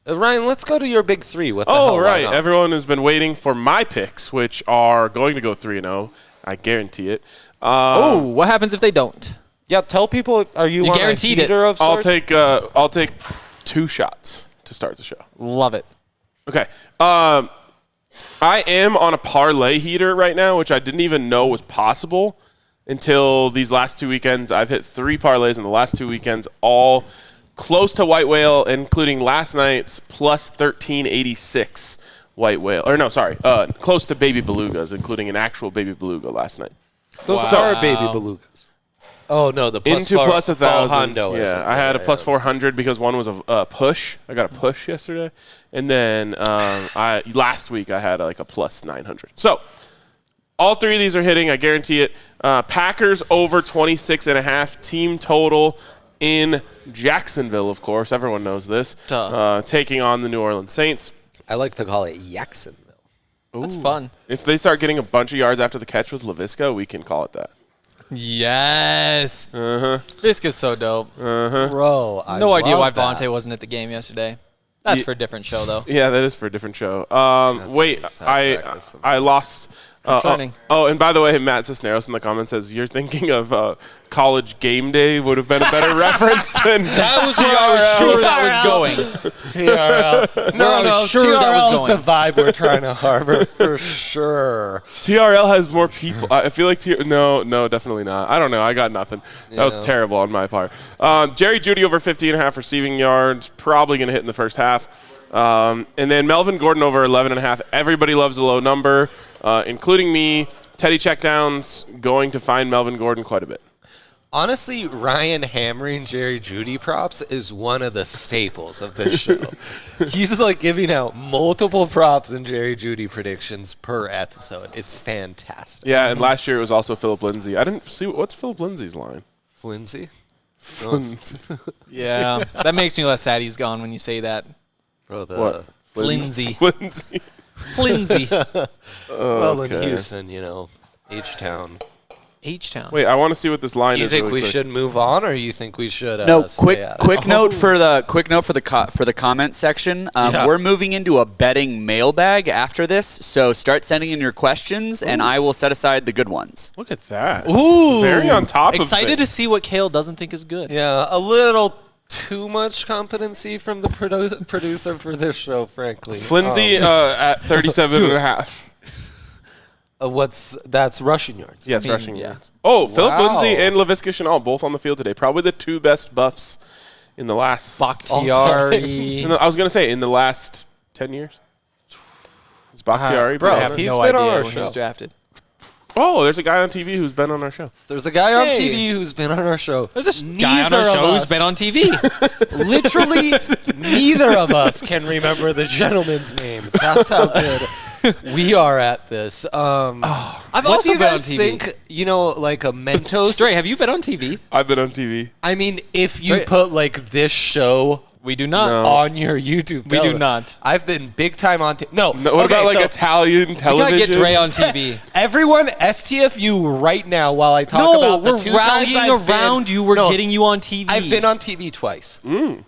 Ryan, let's go to your big three. What the hell? Oh, why right. not? Everyone has been waiting for my picks, which are going to go 3-0. I guarantee it. Oh, what happens if they don't? Yeah, tell people, are you, You on guaranteed a it. heater of I'll sorts? take 2 shots to start the show. Love it. Okay. I am on a parlay heater right now, which I didn't even know was possible until these last 2 weekends. I've hit 3 parlays in the last 2 weekends, all close to white whale, including last night's plus 1386 white whale. Or no, sorry, close to baby belugas, including an actual baby beluga last night. Those are baby belugas. Oh, no, the plus Into plus 1,000. Hondo or Yeah, something. I had a plus 400 because one was a push. I got a push yesterday. And then last week I had like a plus 900. So all 3 of these are hitting. I guarantee it. Packers over 26.5 team total in Jacksonville, of course. Everyone knows this. Taking on the New Orleans Saints. I like to call it Jacksonville. That's fun. If they start getting a bunch of yards after the catch with LaVisca, we can call it that. Yes. Visca's so dope. Bro, I No idea why love that. Vontae wasn't at the game yesterday. That's for a different show, though. Yeah, that is for a different show. Wait, please, have practice. I lost. Concerning. And by the way, Matt Cisneros in the comments says you're thinking of College Game Day would have been a better reference than That was where I was sure that was going. TRL. I was sure that was TRL's the vibe we're trying to harbor for sure. TRL has more people. I feel like no, definitely not. I don't know. I got nothing. That was terrible on my part. Jerry Jeudy over 50.5 receiving yards, probably going to hit in the first half. And then Melvin Gordon over 11.5. Everybody loves a low number, including me. Teddy checkdowns going to find Melvin Gordon quite a bit. Honestly, Ryan hammering Jerry Jeudy props is one of the staples of this show. He's like giving out multiple props and Jerry Jeudy predictions per episode. It's fantastic. Yeah, and last year it was also Philip Lindsay. I didn't see what's Philip Lindsay's line. Flinzy? Yeah, that makes me less sad he's gone when you say that. Bro, What? Flinzy. Lindsay. Flinzy. Well, in Houston, H-Town. H-Town. Wait, I want to see what this line You is. think really we quick. should move on, or you think we should No, stay at it? quick note for the comment section. Yeah. We're moving into a betting mailbag after this, so start sending in your questions, and I will set aside the good ones. Look at that. Ooh. Very on top of Excited it. to see what Kale doesn't think is good. Yeah, a little too much competency from the producer for this show, frankly. Flinzy at 37 and a half. That's rushing yards. Yes, mean, rushing yeah. yards. Oh, Philip Wow. Lindsay and Laviska Shenault both on the field today. Probably the two best buffs in the last... Bakhtiari. I was going to say, in the last 10 years. Is Bakhtiari? bro, I been have on he's it? no been on idea our when he show. was drafted. Oh, there's a guy on TV who's been on our show. There's a guy on Hey. TV who's been on our show. There's this guy on our Neither of show who's us- been on TV. Literally, neither of us can remember the gentleman's name. That's how good we are at this. I've What do also you been on guys TV. think, like a Mentos? Stray, have you been on TV? I've been on TV. I mean, if you Straight. put like this show We do not. No. on your YouTube, We do not. I've been big time on No, No, what about like so Italian We television? gotta get Dre on TV. everyone STFU right now while I talk No, about the we're two times rallying I've around been, you. We're No, getting you on TV. I've been on TV twice.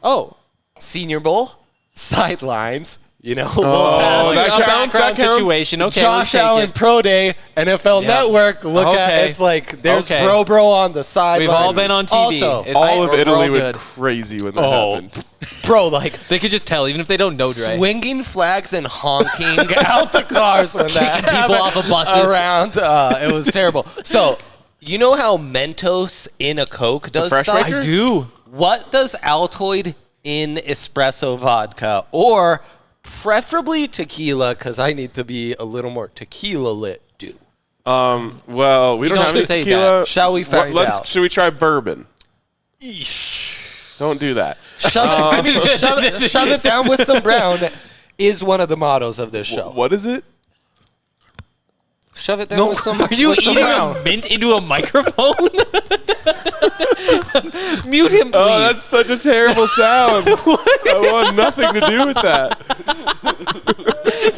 Oh. Senior Bowl, sidelines, Oh, that A counts, that background counts. situation. Okay, Josh we'll take Allen it. Pro Day, NFL Yeah. Network. Look at Okay. it's like there's Okay. bro on the sideline. We've all been on TV. Also, It's- All of we're Italy all went good. crazy when that Oh. happened. bro, like They could just tell, even if they don't know Dre. swinging flags and honking out the cars when that Kicking people happened off of buses. around. It was terrible. So you know how Mentos in a Coke does fresh stuff? maker? I do. What does Altoid in espresso vodka or preferably tequila, because I need to be a little more tequila lit, do? Well, we don't don't have any say tequila. that. Shall we find out? Should we try bourbon? Don't do that. Shove it down with some brown is one of the mottos of this show. What is it? Shove it down with some Are you with some eating brown. a mint into a microphone? Mute him, please. Oh, that's such a terrible sound. I want nothing to do with that.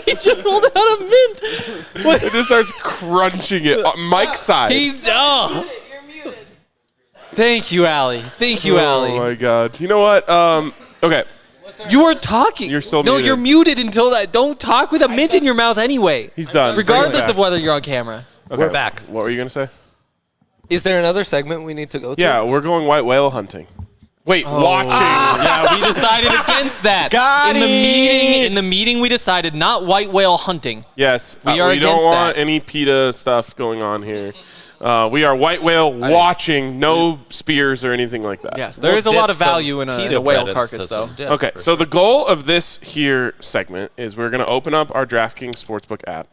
He just rolled out a mint. It just starts crunching it. Mike side. He's oh. You're muted. Thank you, Allie. Thank you, Oh Allie. my god. You know what? Okay. You were talking. You're still no, muted. you're muted until that. Don't talk with a mint in your mouth anyway. He's done. Regardless Bring of it back. whether you're on camera. Okay. We're back. What were you gonna say? Is there another segment we need to go to? Yeah, we're going white whale hunting. Wait, watching. Yeah, we decided against that. Got in the it. meeting, in the meeting, we decided not white whale hunting. Yes, We are we don't against want that. any PETA stuff going on here. We are white whale watching, no spears or anything like that. Yes, there is a lot of value in a whale carcass, though. Okay, so the goal of this here segment is we're going to open up our DraftKings Sportsbook app,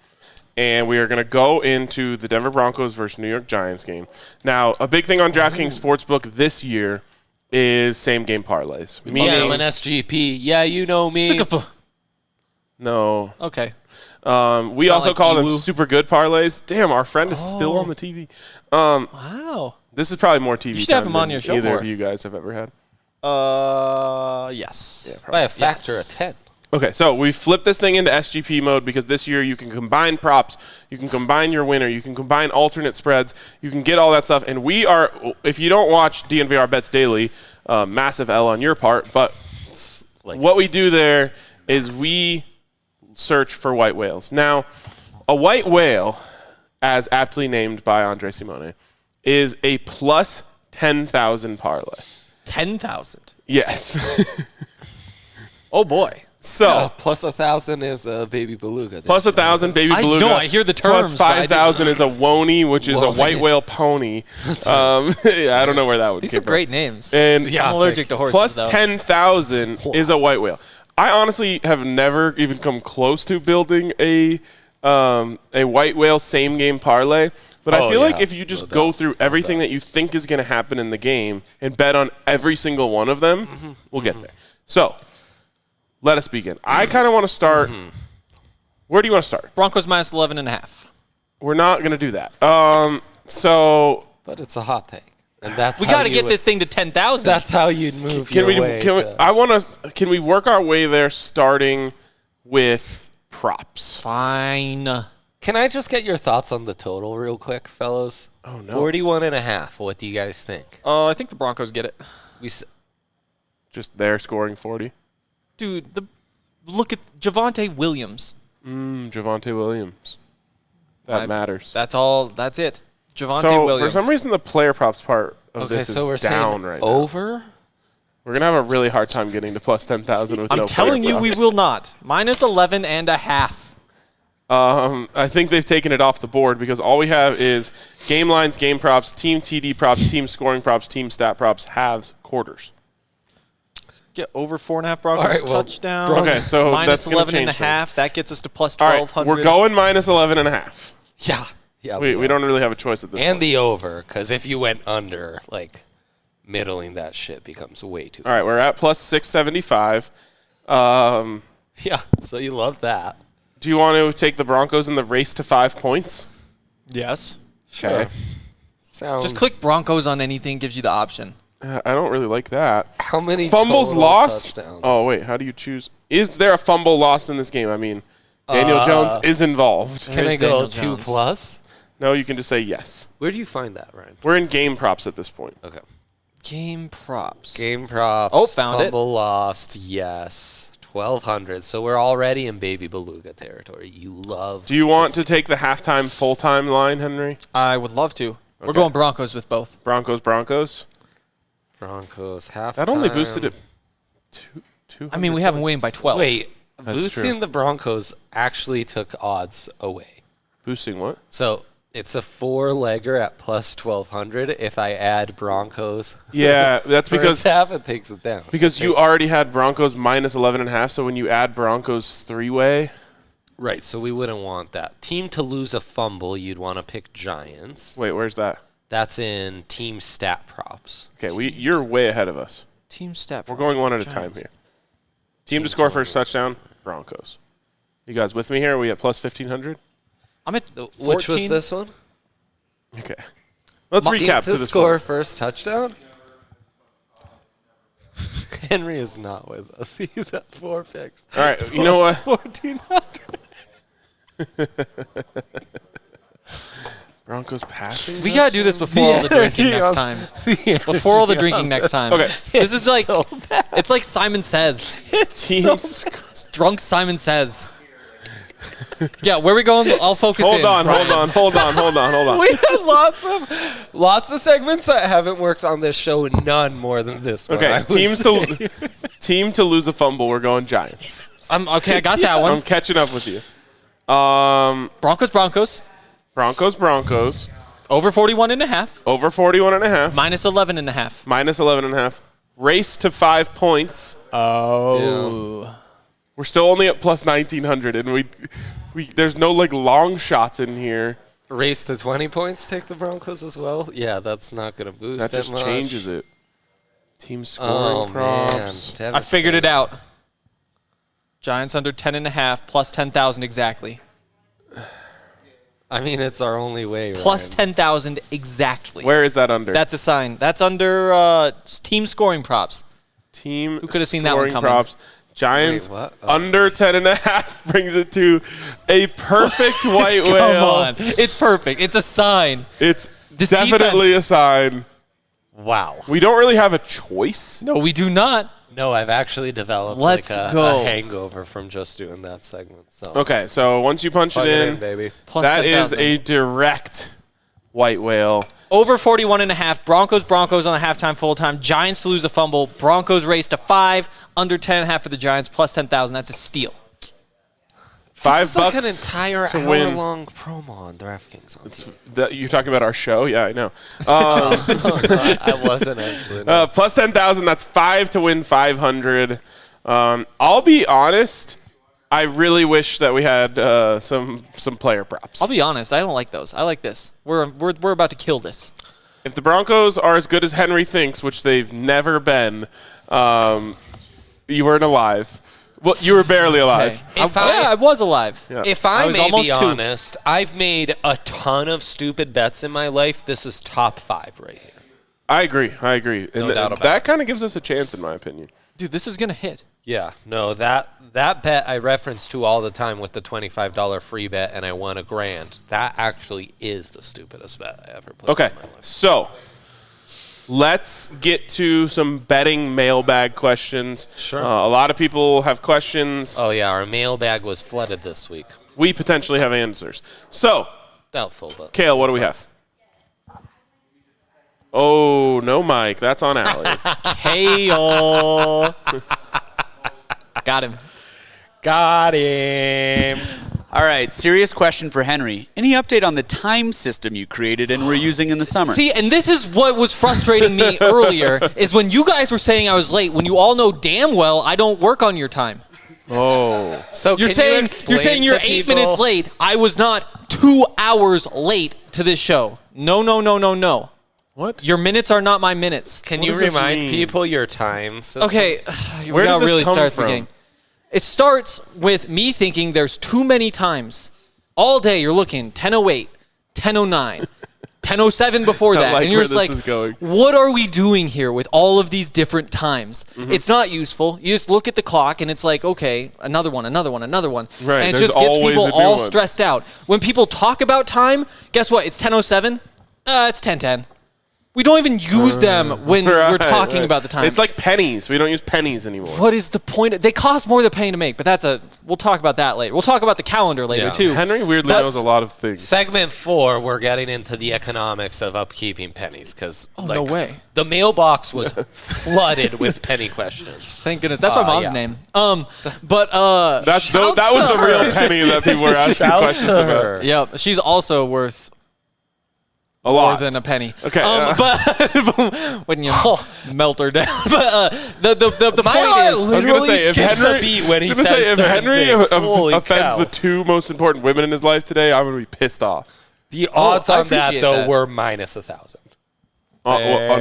and we are going to go into the Denver Broncos versus New York Giants game. Now, a big thing on DraftKings Sportsbook this year is same-game parlays. Yeah, Meaning, I'm an SGP. Yeah, you know me. no. Okay. We Sound also like call them Ewu. super good parlays. Damn, our friend is still on the TV. Wow. This is probably more TV should have time him on than your show either more. of you guys have ever had. Yes. By a factor Yes. of 10. Okay, so we flipped this thing into SGP mode because this year you can combine props, you can combine your winner, you can combine alternate spreads, you can get all that stuff. And we are, if you don't watch DNVR Bets Daily, massive L on your part, but what we do there is we search for white whales. Now, a white whale, as aptly named by Andre Simone, is a plus 10,000 parlay. 10,000. Yes. Oh boy. So. Plus 1,000 is a baby beluga. Plus 1,000 baby I beluga. know, I hear the terms, Plus but I didn't- 5,000 is a wony, which is a Wony. white whale pony. Yeah, I don't know where that would These came are great names. from. And Yeah, I'm allergic to horses, plus though. 10,000 is a white whale. I honestly have never even come close to building a white whale same game parlay. But I feel like if you just go through everything that you think is going to happen in the game and bet on every single one of them, we'll get there. So, let us begin. I kind of want to start. Where do you want to start? Broncos minus 11.5. We're not going to do that. But it's a hot take. And that's we got to get this thing to 10,000. That's how you'd move Can we work our way there starting with props? Fine. Can I just get your thoughts on the total real quick, fellas? Oh, no. 41.5. What do you guys think? I think the Broncos get it. Just there scoring 40? Dude, look at Javonte Williams. Javonte Williams. That matters. That's all. That's it. So, Williams. for some reason, the player props part of this is down right now. Over? We're going to have a really hard time getting to plus 10,000 with no player I'm telling you, we will not. Minus 11.5. I think they've taken it off the board because all we have is game lines, game props, team TD props, team scoring props, team stat props, halves, quarters. Get over 4.5 Broncos touchdown. Okay, so minus that's going to change 11.5. That gets us to plus all 1,200. Right, we're going minus 11.5. Yeah. We don't really have a choice at this point. And the over, because if you went under, like, middling that shit becomes way too. All right, we're at plus 675. Yeah, so you love that. Do you want to take the Broncos in the race to 5 points? Yes. Sure. Just click Broncos on anything, gives you the option. I don't really like that. How many fumbles lost? Touchdowns? Oh, wait, how do you choose? Is there a fumble lost in this game? I mean, Daniel Jones is involved. Can I go 2+? No, you can just say yes. Where do you find that, Ryan? We're in game props at this point. Okay. Game props. Game props. Oh, found it. Fumble lost. Yes. 1,200. So we're already in baby beluga territory. You love. Do you want to take the halftime, full-time line, Henry? I would love to. We're going Broncos with both. Broncos halftime. That only boosted it. 200. I mean, we have them winning by 12. Wait, That's boosting true. the Broncos actually took odds away. Boosting what? So it's a 4-legger at plus 1,200. If I add Broncos, Yeah, that's because first half it takes it down. because you already had Broncos minus 11.5. So when you add Broncos three-way, Right, so we wouldn't want that. Team to lose a fumble, you'd want to pick Giants. wait, where's that? That's in team stat props. Okay, you're way ahead of us. Team step. We're going one at a time here. Team to score first touchdown, Broncos. You guys with me here? Are we at plus 1,500? I'm at 14. Which was this one? Okay. Let's recap to to this score point. first touchdown? Henry is not with us. He's at 4 picks. All right, you know what? 1,400. Broncos passing? We gotta do this before all the drinking next time. Before all the drinking next time. Okay. This is like it's like Simon Says. Teams. It's drunk Simon Says. Yeah, where are we going? I'll focus Hold in. on. We had lots of segments that haven't worked on this show. None more than this one. Okay, team to lose a fumble. We're going Giants. Okay, I got that one. I'm catching up with you. Broncos. Broncos. Over 41.5. Over 41.5. Minus 11.5. Minus 11.5. Race to 5 points. Oh. We're still only at plus 1,900, and we there's no like long shots in here. Race to 20 points, take the Broncos as well? Yeah, that's not going to boost That just much. changes it. Team scoring props. Man, I figured it out. Giants under 10.5 plus 10,000 exactly. I mean, it's our only way, right? Plus 10,000 exactly. Where is that under? That's a sign. That's under team scoring props. Team Who could have seen that one scoring coming? props. Giants Wait, what? under 10.5 brings it to a perfect white whale. Come on. It's perfect. It's a sign. It's This definitely defense. a sign. Wow. We don't really have a choice. No, we do not. No, I've actually developed Let's like go. a hangover from just doing that segment. So Okay, so once you punch plug it in, baby. Plus that is 10,000. a direct white whale. Over 41.5. Broncos on a halftime, full-time. Giants to lose a fumble. Broncos race to 5. Under 10.5 for the Giants. Plus 10,000. That's a steal. $5 This is like an entire to win. hour-long promo on DraftKings. You're talking about our show? Yeah, I know. I wasn't actually. No. Plus 10,000, that's 5 to win 500. I'll be honest, I really wish that we had some player props. I'll be honest. I don't like those. I like this. We're about to kill this. If the Broncos are as good as Henry thinks, which they've never been, you weren't alive. Well, you were barely alive. Okay. I was alive. Yeah. If I was may almost be 2. honest, I've made a ton of stupid bets in my life. This is top 5 right here. I agree. No doubt about that kind of gives us a chance, in my opinion. Dude, this is going to hit. Yeah, no, that bet I reference to all the time with the $25 free bet, and I won $1,000. That actually is the stupidest bet I ever played Okay, in my life. so let's get to some betting mailbag questions. Sure. A lot of people have questions. Oh, yeah, our mailbag was flooded this week. We potentially have answers. So, Doubtful, but... Kale, what do we have? Oh, no, Mike. That's on Allie. Kale. Got him. Got him. All right, serious question for Henry. Any update on the time system you created and were using in the summer? See, and this is what was frustrating me earlier, is when you guys were saying I was late, when you all know damn well I don't work on your time. Oh. So You're saying you're 8 minutes late. I was not 2 hours late to this show. No. What? Your minutes are not my minutes. Can What you does this remind mean? people your time system? Okay, we Where did gotta this really come start at the from? beginning. It starts with me thinking there's too many times. All day you're looking 10:08, 10:09, 10:07 before that, like and you're where just this like, is going. what are we doing here with all of these different times? It's not useful. You just look at the clock and it's like, okay, another one. Right, And it there's just gets always people a new all one. stressed out. When people talk about time, guess what? It's 10:07. It's 10:10. We don't even use them when we're talking about the time. It's like pennies. We don't use pennies anymore. What is the point? They cost more than a penny to make, but we'll talk about that later. We'll talk about the calendar later, Yeah. too. Henry weirdly knows a lot of things. Segment 4, we're getting into the economics of upkeeping pennies because no way. The mailbox was flooded with penny questions. Thank goodness. That's my mom's yeah. name. But That was the real penny that people were asking questions about. yep, she's also worth A more lot. than a penny. Okay. But when you melt her down. But the My point heart is, I was gonna literally say, if skips a Henry, beat when he I was gonna say, says if certain Henry things. Holy offends cow. the 2 most important women in his life today, I'm gonna be pissed off. The odds I on that, appreciate though, that. were minus 1,000. On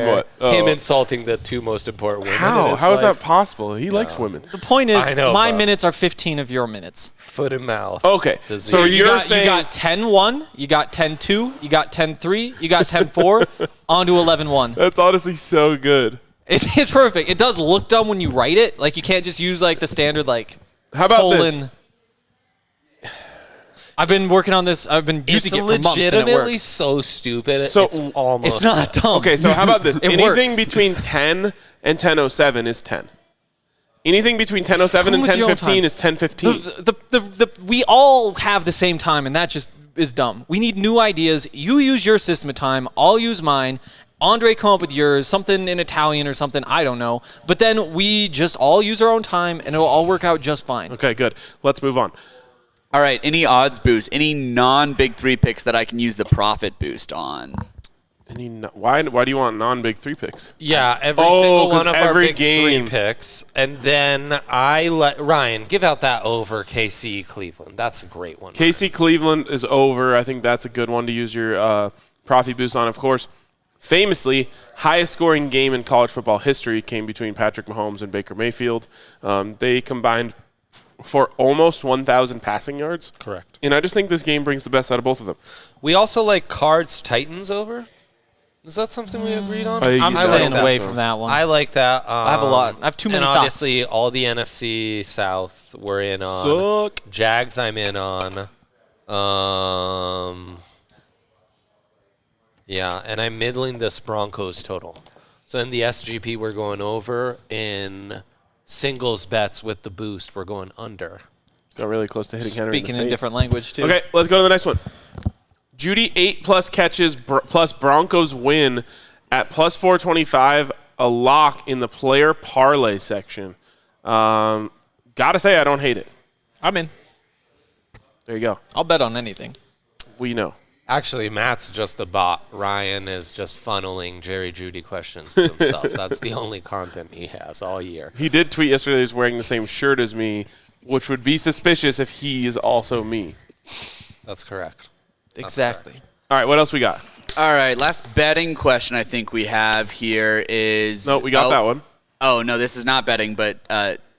what? Him Oh. insulting the 2 most important women in How? his How is life. that possible? He likes women. the point is, I know, my but- minutes are 15 of your minutes. Foot and mouth. Okay. Disease. So You you're got, saying you got 10-1, you got 10-2, you got 10-3, you got 10-4, on to 11-1. that's honestly so good. It's perfect. It does look dumb when you write it. Like, you can't just use, like, the standard, like, How about colon. this? I've been working on this. I've been It's using it for months, and it legitimately works. so stupid. So, it's almost. It's not dumb. Okay, so how about this? It Anything works. between 10 and 10:07 is 10. Anything between 10:07 and Come with your own 10:15 time. is 10:15. We all have the same time, and that just is dumb. We need new ideas. You use your system of time. I'll use mine. Andre come up with yours, something in Italian or something, I don't know. But then we just all use our own time, and it'll all work out just fine. Okay, good. Let's move on. All right, any odds boost, any non-Big 3 picks that I can use the profit boost on? Why do you want non-big 3 picks? Yeah, every Oh, single 'cause one of our every big game. 3 picks. And then I let Ryan give out that over KC Cleveland. That's a great one. KC Cleveland is over. I think that's a good one to use your profit boost on. Of course, famously, highest scoring game in college football history came between Patrick Mahomes and Baker Mayfield. They combined for almost 1,000 passing yards. Correct. And I just think this game brings the best out of both of them. We also like Cards Titans over. Is that something we agreed on? I'm I staying like away that. from that one. I like that. I have a lot. I have too many And thoughts. obviously, all the NFC South we're in on. Suck. Jags I'm in on. Yeah, and I'm middling this Broncos total. So in the SGP, we're going over. In singles bets with the boost, we're going under. Got really close to hitting Henry Speaking in in the face. different language, too. Okay, let's go to the next one. Jeudy 8+ catches plus Broncos win at plus 425, a lock in the player parlay section. Gotta say, I don't hate it. I'm in. There you go. I'll bet on anything. We know. Actually, Matt's just a bot. Ryan is just funneling Jerry Jeudy questions to himself. That's the only content he has all year. He did tweet yesterday he's wearing the same shirt as me which would be suspicious if he is also me. That's correct. Exactly. All right, what else we got? All right, last betting question I think we have here is... No, we got that one. Oh, no, this is not betting, but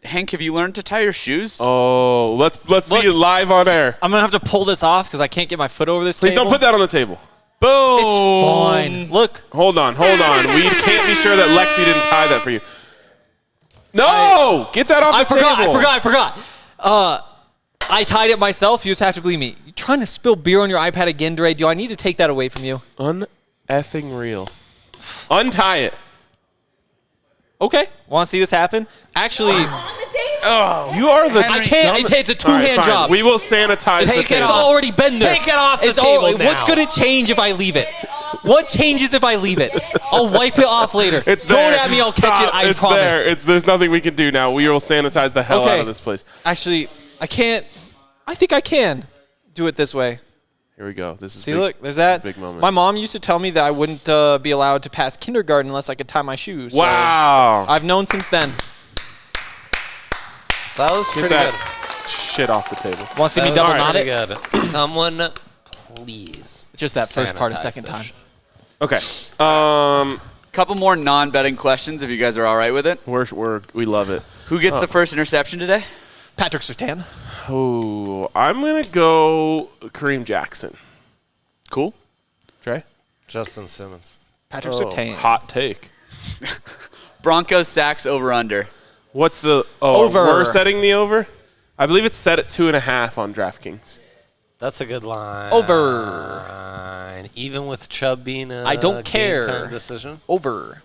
Hank, have you learned to tie your shoes? Oh, let's see it live on air. I'm going to have to pull this off because I can't get my foot over this Please table. don't put that on the table. Boom! It's fine. Look. Hold on. We can't be sure that Lexi didn't tie that for you. No! Get that off the table. I forgot. I tied it myself. You just have to believe me. You trying to spill beer on your iPad again, Dre? Do I need to take that away from you? Uneffing real. Untie it. Okay. Want to see this happen? Actually, you are the. I can't. It's a two-hand job. We will sanitize the table. It's already been there. Take it off the table now. What's going to change if I leave it? What changes if I leave it? I'll wipe it off later. It's Throw there. it at me. I'll catch it. I it's promise. There. There's nothing we can do now. We will sanitize the hell out of this place. Actually, I can't. I think I can do it this way. Here we go. This is See, big, look, there's that. Big moment. My mom used to tell me that I wouldn't be allowed to pass kindergarten unless I could tie my shoes. Wow. So I've known since then. That was Get pretty that good. shit off the table. Want to see me double knot it? Good. Someone, please. Just that first part a sanitize second this time. shit. Okay. Couple more non-betting questions if you guys are all right with it. We love it. Who gets the first interception today? Patrick Surtain. Oh, I'm gonna go Kareem Jackson. Cool. Trey? Justin Simmons. Patrick Surtain. Hot take. Broncos sacks over/under. What's the Over. We're setting the over. I believe it's set at 2.5 on DraftKings. That's a good line. Over. Even with Chubb being a I don't care. game-time decision. Over.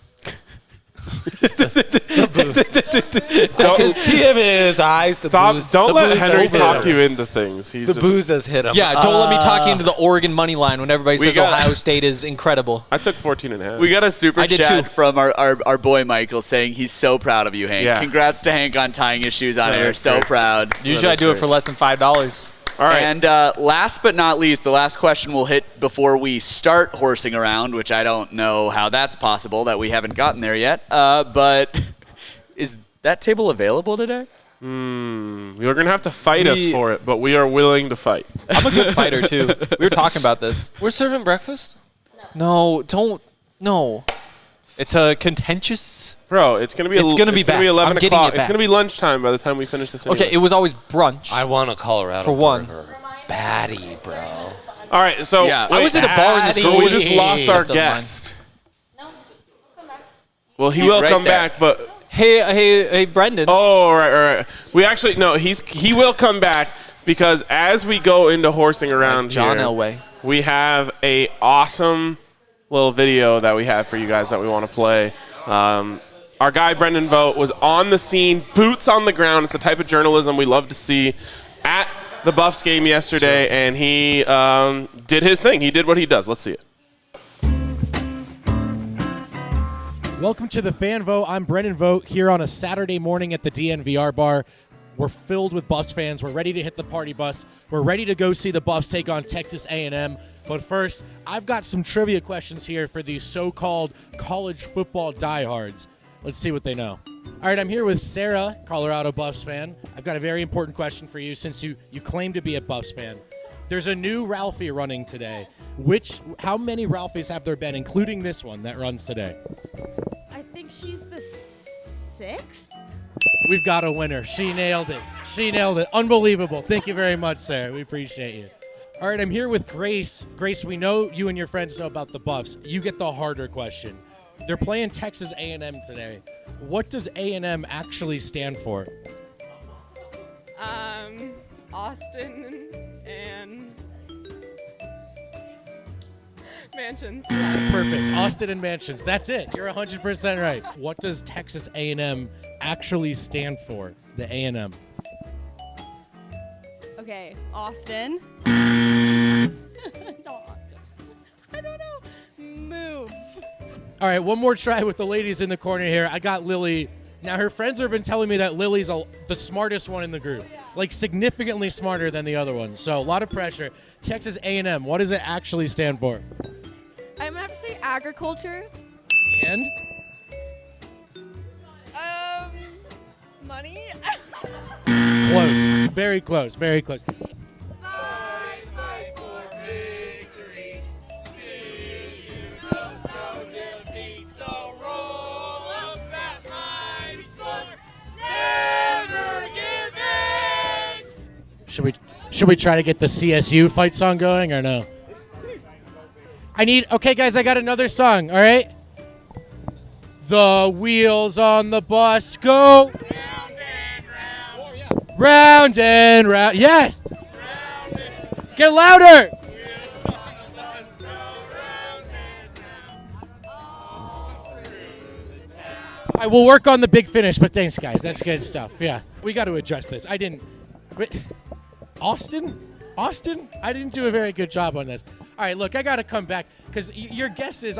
I can see him in his eyes. Don't let Henry talk you into things. The booze has hit him. Yeah, don't let me talk you into the Oregon money line when everybody says Ohio State is incredible. I took 14.5. We got a super I did chat too. from our boy Michael saying he's so proud of you, Hank. Yeah. Congrats to Hank on tying his shoes on air. that's So great. proud. Usually I do it for less than $5. All right. And last but not least, the last question we'll hit before we start horsing around, which I don't know how that's possible that we haven't gotten there yet. But is that table available today? You're going to have to fight us for it, but we are willing to fight. I'm a good fighter, too. We were talking about this. We're serving breakfast? No, don't. No. It's a contentious. Bro, it's going to be It's gonna be back. 11 I'm getting o'clock. it It's back. going to be lunchtime by the time we finish this. Okay, it was always brunch. I want a Colorado For one. burger. Baddie, bro. All right, so Yeah. I was in a bar in this but we girl. just lost our Doesn't mind. guest. No, come back. Well, he He's will right come there. back, but Hey, Brendan. oh, right. We actually no, he will come back because as we go into horsing around John here, Elway. we have a awesome little video that we have for you guys that we want to play. Our guy Brendan Vogt was on the scene, boots on the ground. It's the type of journalism we love to see at the Buffs game yesterday, and he did his thing. He did what he does. Let's see it. Welcome to the Fan Vote. I'm Brendan Vogt here on a Saturday morning at the DNVR bar. We're filled with Buffs fans. We're ready to hit the party bus. We're ready to go see the Buffs take on Texas A&M. But first, I've got some trivia questions here for these so-called college football diehards. Let's see what they know. All right, I'm here with Sarah, Colorado Buffs fan. I've got a very important question for you since you claim to be a Buffs fan. There's a new Ralphie running today. How many Ralphies have there been, including this one that runs today? I think she's the 6th. We've got a winner. She nailed it. She nailed it. Unbelievable. Thank you very much, Sarah. We appreciate you. All right, I'm here with Grace. Grace, we know you and your friends know about the Buffs. You get the harder question. They're playing Texas A&M today. What does A&M actually stand for? Austin and Mansions. Perfect. Austin and Mansions. That's it. You're 100% right. What does Texas A&M actually stand for? The A&M. Okay, Austin. Not Austin. I don't know. Move. All right, one more try with the ladies in the corner here. I got Lily. Now, her friends have been telling me that Lily's the smartest one in the group, like significantly smarter than the other one. So a lot of pressure. Texas A&M, what does it actually stand for? I'm gonna have to say agriculture. And? Money. Close. Very close. Very close. Should we try to get the CSU fight song going or no? Okay, guys, I got another song, all right? The wheels on the bus go round and round. Round and round. Yes. Round and get louder. Wheels on the bus go round and round. All through the town. I will work on the big finish, but thanks, guys. That's good stuff. Yeah, we got to adjust this. Austin? I didn't do a very good job on this. All right, look, I got to come back because your guess is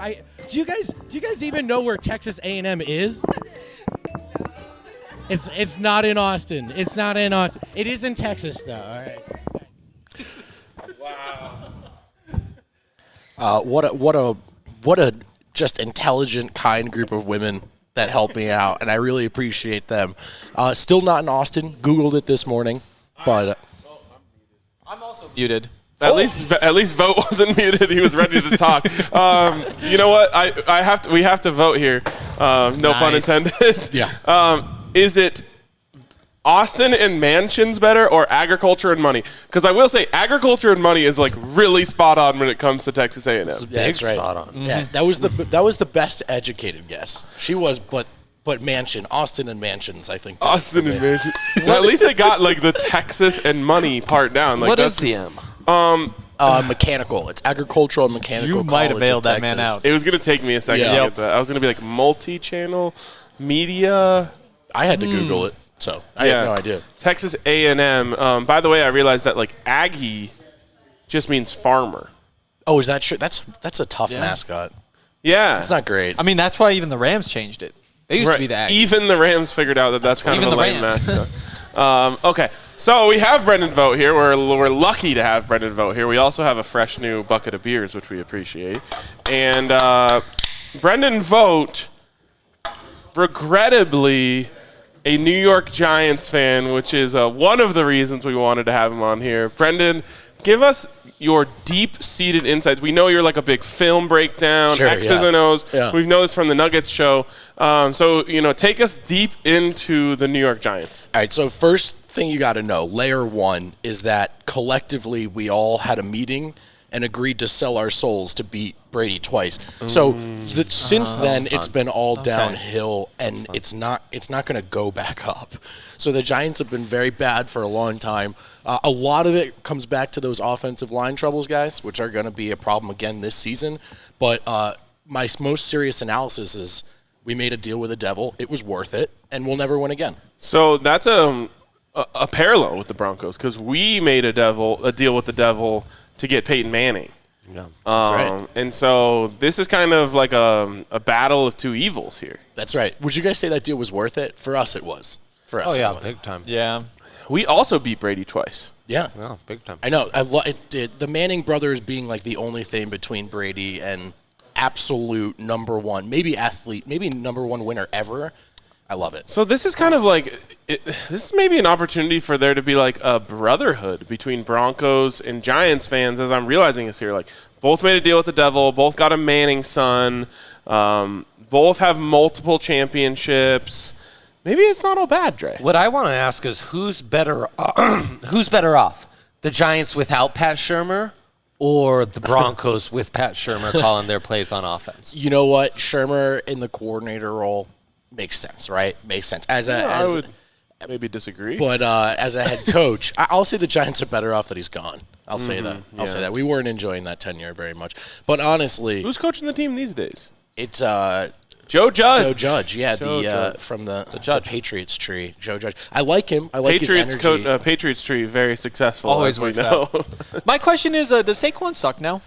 do you guys even know where Texas A&M is? It's not in Austin. It's not in Austin. It is in Texas though. All right. Wow. What a just intelligent, kind group of women that helped me out, and I really appreciate them. Still not in Austin. Googled it this morning, but I'm also muted. At least Vogt wasn't muted. He was ready to talk. You know what? We have to vote here. No pun intended. Yeah. Is it Austin and mansions better or agriculture and money? Because I will say agriculture and money is like really spot on when it comes to Texas A&M. That's right. Spot on. Mm-hmm. Yeah, that was the best educated guess. She was, but mansion, Austin and mansions, I think. Austin and mansions. Well, at least they got like the Texas and money part down. Like, what is the M? Mechanical. It's agricultural and mechanical. You might have College bailed that Texas. man out. It was gonna take me a second to get that. I was gonna be like multi-channel media. I had to Google it, so I had no idea. Texas A&M. By the way, I realized that like Aggie just means farmer. Oh, is that true? That's a tough mascot. Yeah, it's not great. I mean, that's why even the Rams changed it. They used to be the Aggies. Even the Rams figured out that that's kind of a lame mascot. Rams. Okay, so we have Brendan Vogt here. We're lucky to have Brendan Vogt here. We also have a fresh new bucket of beers, which we appreciate. And Brendan Vogt, regrettably, a New York Giants fan, which is one of the reasons we wanted to have him on here. Brendan, give us your deep-seated insights. We know you're like a big film breakdown, X's and O's. Yeah. We've known this from the Nuggets show. So, take us deep into the New York Giants. All right, so first thing you got to know, layer one, is that collectively we all had a meeting and agreed to sell our souls to beat Brady twice. So since then, it's been all downhill, and it's not going to go back up. So the Giants have been very bad for a long time. A lot of it comes back to those offensive line troubles, guys, which are going to be a problem again this season. But my most serious analysis is we made a deal with the devil. It was worth it, and we'll never win again. So that's a parallel with the Broncos because we made a deal with the devil to get Peyton Manning. Yeah, that's right. And so this is kind of like a battle of two evils here. That's right. Would you guys say that deal was worth it? For us, it was. For us, it was. Big time. Yeah. We also beat Brady twice. Yeah. Oh, big time. I know. The Manning brothers being like the only thing between Brady and absolute number one, maybe athlete, maybe number one winner ever. I love it. So this is kind of like this is maybe an opportunity for there to be like a brotherhood between Broncos and Giants fans, as I'm realizing this here. Like both made a deal with the devil, both got a Manning son, both have multiple championships. Maybe it's not all bad, Dre. What I want to ask is who's better off? The Giants without Pat Shurmur or the Broncos with Pat Shurmur calling their plays on offense? You know what? Shurmur in the coordinator role makes sense, right? Makes sense. I would maybe disagree. But as a head coach, I'll say the Giants are better off that he's gone. I'll say that. I'll say that. We weren't enjoying that tenure very much. But honestly, who's coaching the team these days? It's Joe Judge. Joe Judge, yeah, Judge. From the Patriots tree. Joe Judge. I like him. I like his energy. Patriots tree, very successful. Always works out. My question is, does Saquon suck now?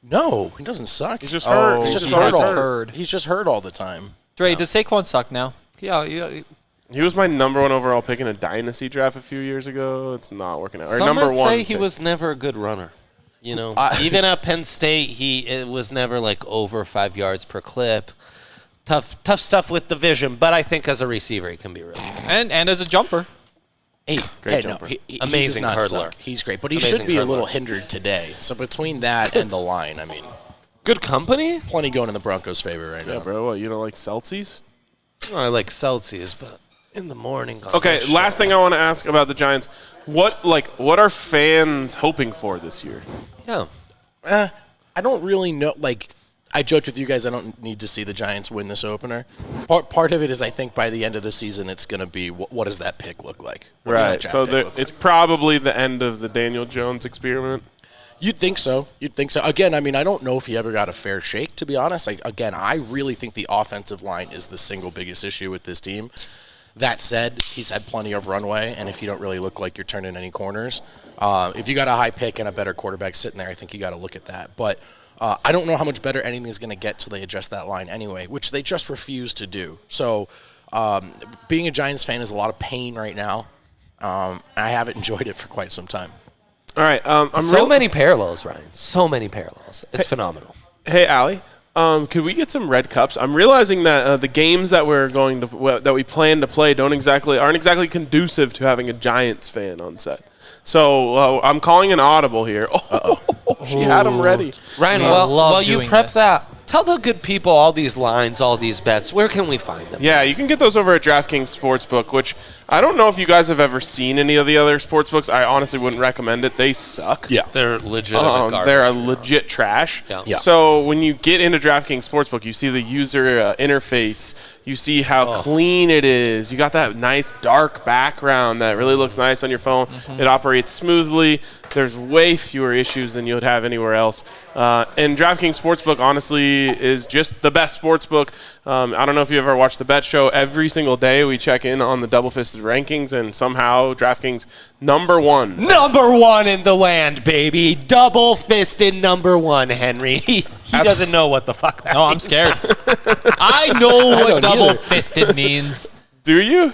No, he doesn't suck. He's just hurt. He's just hurt. He's just hurt all the time. Dre, does Saquon suck now? Yeah. He was my number one overall pick in a dynasty draft a few years ago. It's not working out. Or Some number would one say pick. he was never a good runner. Even at Penn State, it was never like over 5 yards per clip. Tough stuff with the vision, but I think as a receiver he can be really good. And as a jumper. Great jumper. Amazing he does not hurdler. suck. He's great, but he Amazing should be a little hurdler. hindered today. So between that and the line, I mean, Good company? plenty going in the Broncos' favor right now. Yeah, bro. What, you don't like Celsius? Well, I like Celsius, but in the morning. Okay, last thing I want to ask about the Giants. What are fans hoping for this year? Yeah. I don't really know. Like, I joked with you guys, I don't need to see the Giants win this opener. Part of it is I think by the end of the season, it's going to be what does that pick look like? What does that Right. draft So pick look it's like? probably the end of the Daniel Jones experiment. You'd think so. Again, I mean, I don't know if he ever got a fair shake, to be honest. I really think the offensive line is the single biggest issue with this team. That said, he's had plenty of runway, and if you don't really look like you're turning any corners, if you got a high pick and a better quarterback sitting there, I think you got to look at that. But I don't know how much better anything's going to get till they adjust that line anyway, which they just refuse to do. So being a Giants fan is a lot of pain right now. I haven't enjoyed it for quite some time. All right. Many parallels, Ryan. So many parallels. It's phenomenal. Hey, Allie. Could we get some red cups? I'm realizing that the games that we plan to play aren't exactly conducive to having a Giants fan on set. So I'm calling an audible here. She had them ready. Ryan, while you prep that, tell the good people all these lines, all these bets. Where can we find them? Yeah, you can get those over at DraftKings Sportsbook, which I don't know if you guys have ever seen any of the other sportsbooks. I honestly wouldn't recommend it. They suck. Yeah. They're legitimate garbage. They're a legit trash. Yeah. So when you get into DraftKings Sportsbook, you see the user interface. You see how clean it is. You got that nice dark background that really looks nice on your phone. It operates smoothly. There's way fewer issues than you would have anywhere else. And DraftKings Sportsbook, honestly, is just the best sportsbook. I don't know if you ever watched the Bet Show. Every single day we check in on the double-fisted rankings, and somehow DraftKings number one. Number one in the land, baby. Double-fisted number one, Henry. He doesn't know what the fuck that No, means. I'm scared. I know what double-fisted means. Do you?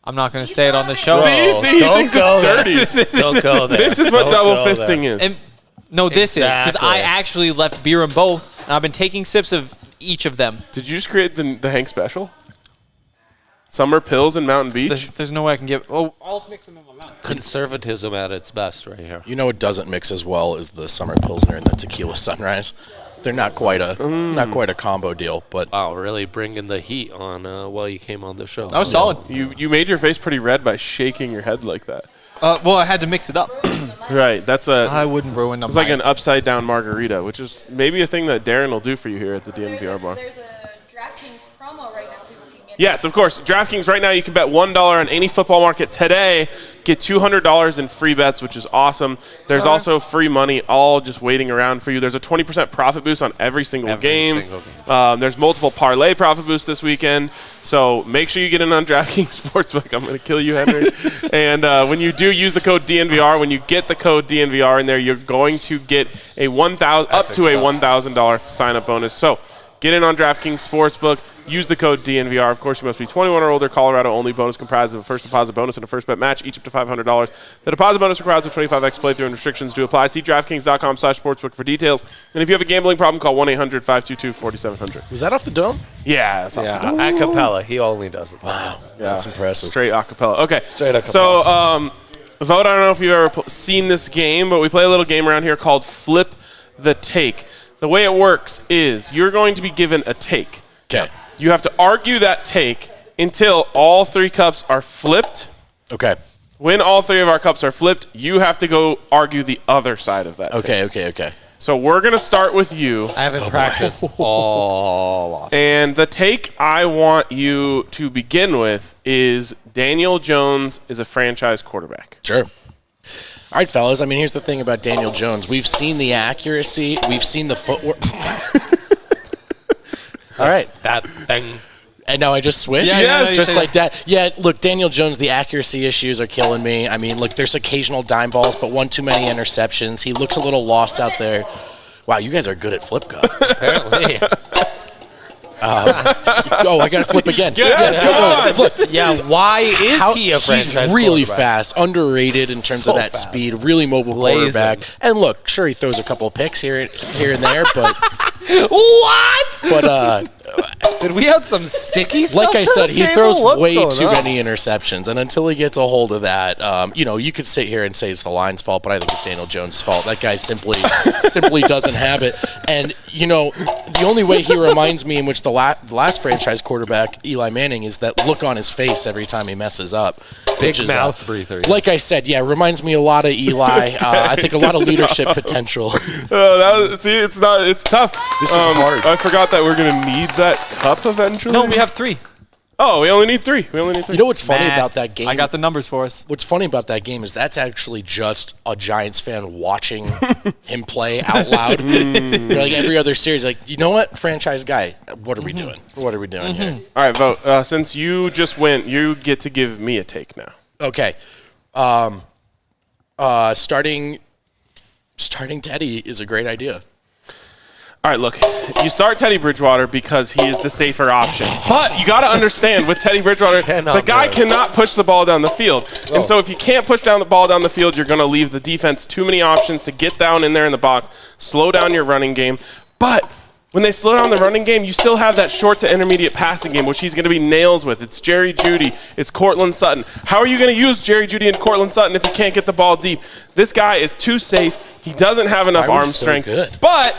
I'm not going to say it on the show. See, he thinks it's dirty. Don't go there. This is what Don't double go fisting there. is. And, no, this is because I Exactly. actually left beer in both, and I've been taking sips of each of them. Did you just create the Hank special? Summer pills in Mountain Beach? There's no way I can get. Oh, I'll just mix them in my mouth. Conservatism at its best right here. You know what doesn't mix as well as the Summer Pilsner and the Tequila Sunrise? They're not quite a combo deal, but Wow, really bringing the heat on while you came on the show. That was solid. You made your face pretty red by shaking your head like that. Well, I had to mix it up. Right, that's I wouldn't ruin them. it's like an upside down margarita, which is maybe a thing that Darren will do for you here at the DNVR bar. There's a DraftKings promo right now. People can get. Yes, of course. DraftKings right now, you can bet $1 on any football market today. Get $200 in free bets, which is awesome. There's also free money all just waiting around for you. There's a 20% profit boost on every single game. There's multiple parlay profit boosts this weekend. So make sure you get in on DraftKings Sportsbook. I'm going to kill you, Henry. And when you do use the code DNVR, when you get the code DNVR in there, you're going to get a up to a $1,000 sign-up bonus. So get in on DraftKings Sportsbook. Use the code DNVR. Of course, you must be 21 or older. Colorado only. Bonus comprised of a first deposit bonus and a first bet match, each up to $500. The deposit bonus requires a 25x playthrough and restrictions do apply. See DraftKings.com/sportsbook for details. And if you have a gambling problem, call 1-800-522-4700. was that off the dome? Yeah, that's off the dome. A cappella. He only does it. Wow, Yeah. that's impressive. Straight acapella. Okay. Straight acapella. So, Vogt, I don't know if you've ever seen this game, but we play a little game around here called Flip the Take. The way it works is you're going to be given a take. Okay. You have to argue that take until all three cups are flipped. Okay. When all three of our cups are flipped, you have to go argue the other side of that take. Okay. So we're going to start with you. I haven't practiced all off. And the take I want you to begin with is Daniel Jones is a franchise quarterback. Sure. All right, fellas. I mean, here's the thing about Daniel Jones. We've seen the accuracy. We've seen the footwork. All right. That thing. And now I just switched? Yeah, yes. Just like that. Yeah, look, Daniel Jones, the accuracy issues are killing me. I mean, look, there's occasional dime balls, but one too many interceptions. He looks a little lost out there. Wow, you guys are good at flip cup. Apparently. I got to flip again. Look, Why is he a franchise He's really quarterback? fast, underrated in terms So of that fast. speed, really mobile Blazing. quarterback. And look, sure, he throws a couple of picks here and there, but What? but Did we have some sticky stuff? Like I to said, the he table? throws What's way going too on? many interceptions, and until he gets a hold of that, you could sit here and say it's the line's fault, but I think it's Daniel Jones' fault. That guy simply doesn't have it. And the only way he reminds me in which the last franchise quarterback, Eli Manning, is that look on his face every time he messes up. Big mouth breather. Like I said, reminds me a lot of Eli. I think a lot of leadership potential. It's tough. This is hard. I forgot that we're gonna need that cup eventually. No, we have 3. Oh, we only need 3. You know what's funny about that game? I got the numbers for us. What's funny about that game is that's actually just a Giants fan watching him play out loud. Like every other series, like, you know what, franchise guy, what are we doing? What are we doing here? All right, Vogt. Since you just went, you get to give me a take now. Okay. Starting Teddy is a great idea. All right, look, you start Teddy Bridgewater because he is the safer option. But you got to understand, with Teddy Bridgewater, the guy cannot push the ball down the field. And so if you can't push the ball down the field, you're going to leave the defense too many options to get down in there in the box, slow down your running game. But when they slow down the running game, you still have that short to intermediate passing game, which he's going to be nails with. It's Jerry Jeudy. It's Cortland Sutton. How are you going to use Jerry Jeudy and Cortland Sutton if you can't get the ball deep? This guy is too safe. He doesn't have enough arm strength. Good. But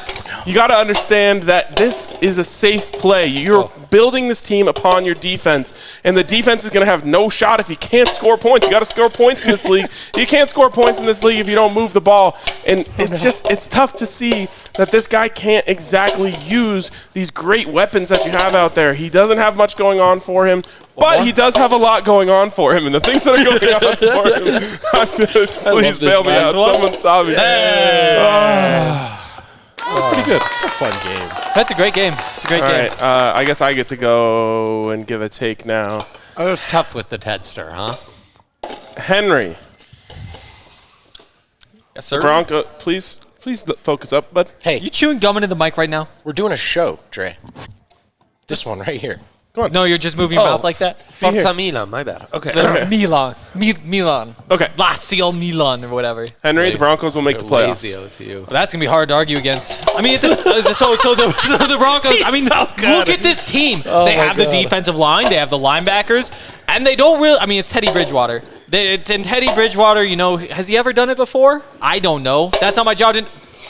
you got to understand that this is a safe play. You're building this team upon your defense, and the defense is going to have no shot if you can't score points. You got to score points in this league. You can't score points in this league if you don't move the ball. And it's tough to see that this guy can't exactly use these great weapons that you have out there. He doesn't have much going on for him, but he does have a lot going on for him. And the things that are going on for him, please bail me out. Someone stop me. That's pretty good. It's a fun game. That's a great game. It's a great game. All right, I guess I get to go and give a take now. Oh, it was tough with the Tedster, huh? Henry. Yes, sir. Bronco, please focus up, bud. Hey, You chewing gum into the mic right now? we're doing a show, Dre. This one right here. No, you're just moving your mouth like that? Forza Milan, my bad. Okay. Milan. Milan. Okay. Lazio Milan or whatever. Henry, the Broncos will make the playoffs. Lazio to you. Well, that's going to be hard to argue against. I mean, so the Broncos, look at this team. They have the defensive line. They have the linebackers. And they don't really, it's Teddy Bridgewater. And Teddy Bridgewater, has he ever done it before? I don't know. That's not my job.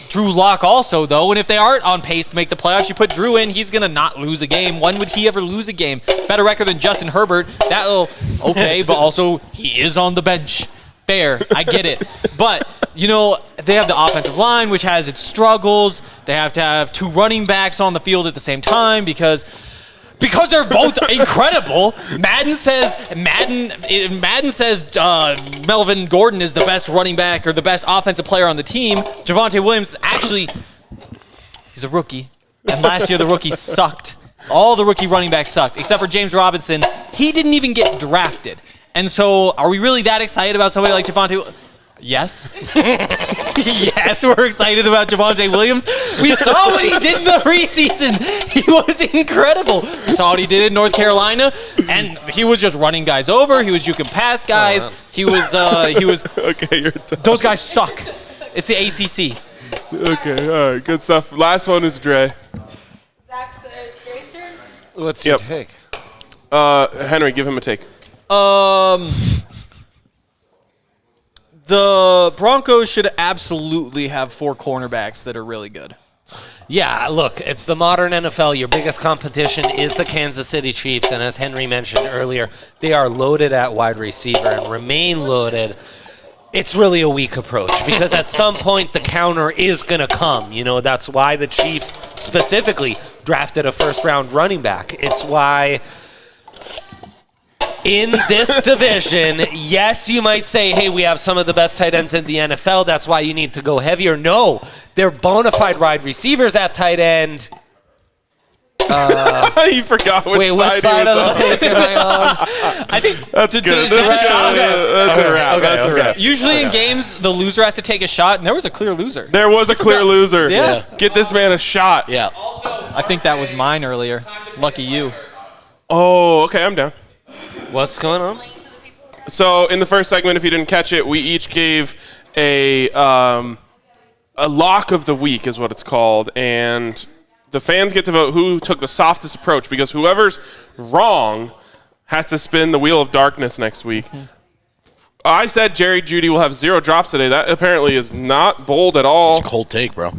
Drew Lock also, though, and if they aren't on pace to make the playoffs, you put Drew in, he's going to not lose a game. When would he ever lose a game? Better record than Justin Herbert. Okay, but also he is on the bench. Fair, I get it. But, they have the offensive line, which has its struggles. They have to have 2 running backs on the field at the same time because they're both incredible. Madden says Melvin Gordon is the best running back or the best offensive player on the team. Javonte Williams, actually, he's a rookie. And last year the rookies sucked. All the rookie running backs sucked, except for James Robinson. He didn't even get drafted. And so are we really that excited about somebody like Javonte? Yes. Yes, we're excited about Javonte Williams. We saw what he did in the preseason. He was incredible. We saw what he did in North Carolina, and he was just running guys over. He was juking past guys. He was. Okay, you're done. Those guys suck. It's the ACC. Okay, all right, good stuff. Last one is Dre. Zach's Dre's turn. What's your take? Henry, give him a take. The Broncos should absolutely have 4 cornerbacks that are really good. Yeah, look, it's the modern NFL. Your biggest competition is the Kansas City Chiefs, and as Henry mentioned earlier, they are loaded at wide receiver and remain loaded. It's really a weak approach because at some point the counter is going to come. That's why the Chiefs specifically drafted a first-round running back. It's why in this division, yes, you might say, hey, we have some of the best tight ends in the NFL. That's why you need to go heavier. No, they're bona fide wide receivers at tight end. You forgot which side he was on. Take am I on? I think That's good. Is that a shot? That's a wrap. That's a wrap. Usually in games, the loser has to take a shot, and there was a clear loser. There was a clear loser. Yeah. Get this man a shot. Yeah. I think that was mine earlier. Lucky you. Oh, okay, I'm down. What's going on? So in the first segment, if you didn't catch it, we each gave a lock of the week is what it's called, and the fans get to vote who took the softest approach, because whoever's wrong has to spin the wheel of darkness next week. I said Jerry Jeudy will have 0 drops today. That apparently is not bold at all. It's a cold take, bro.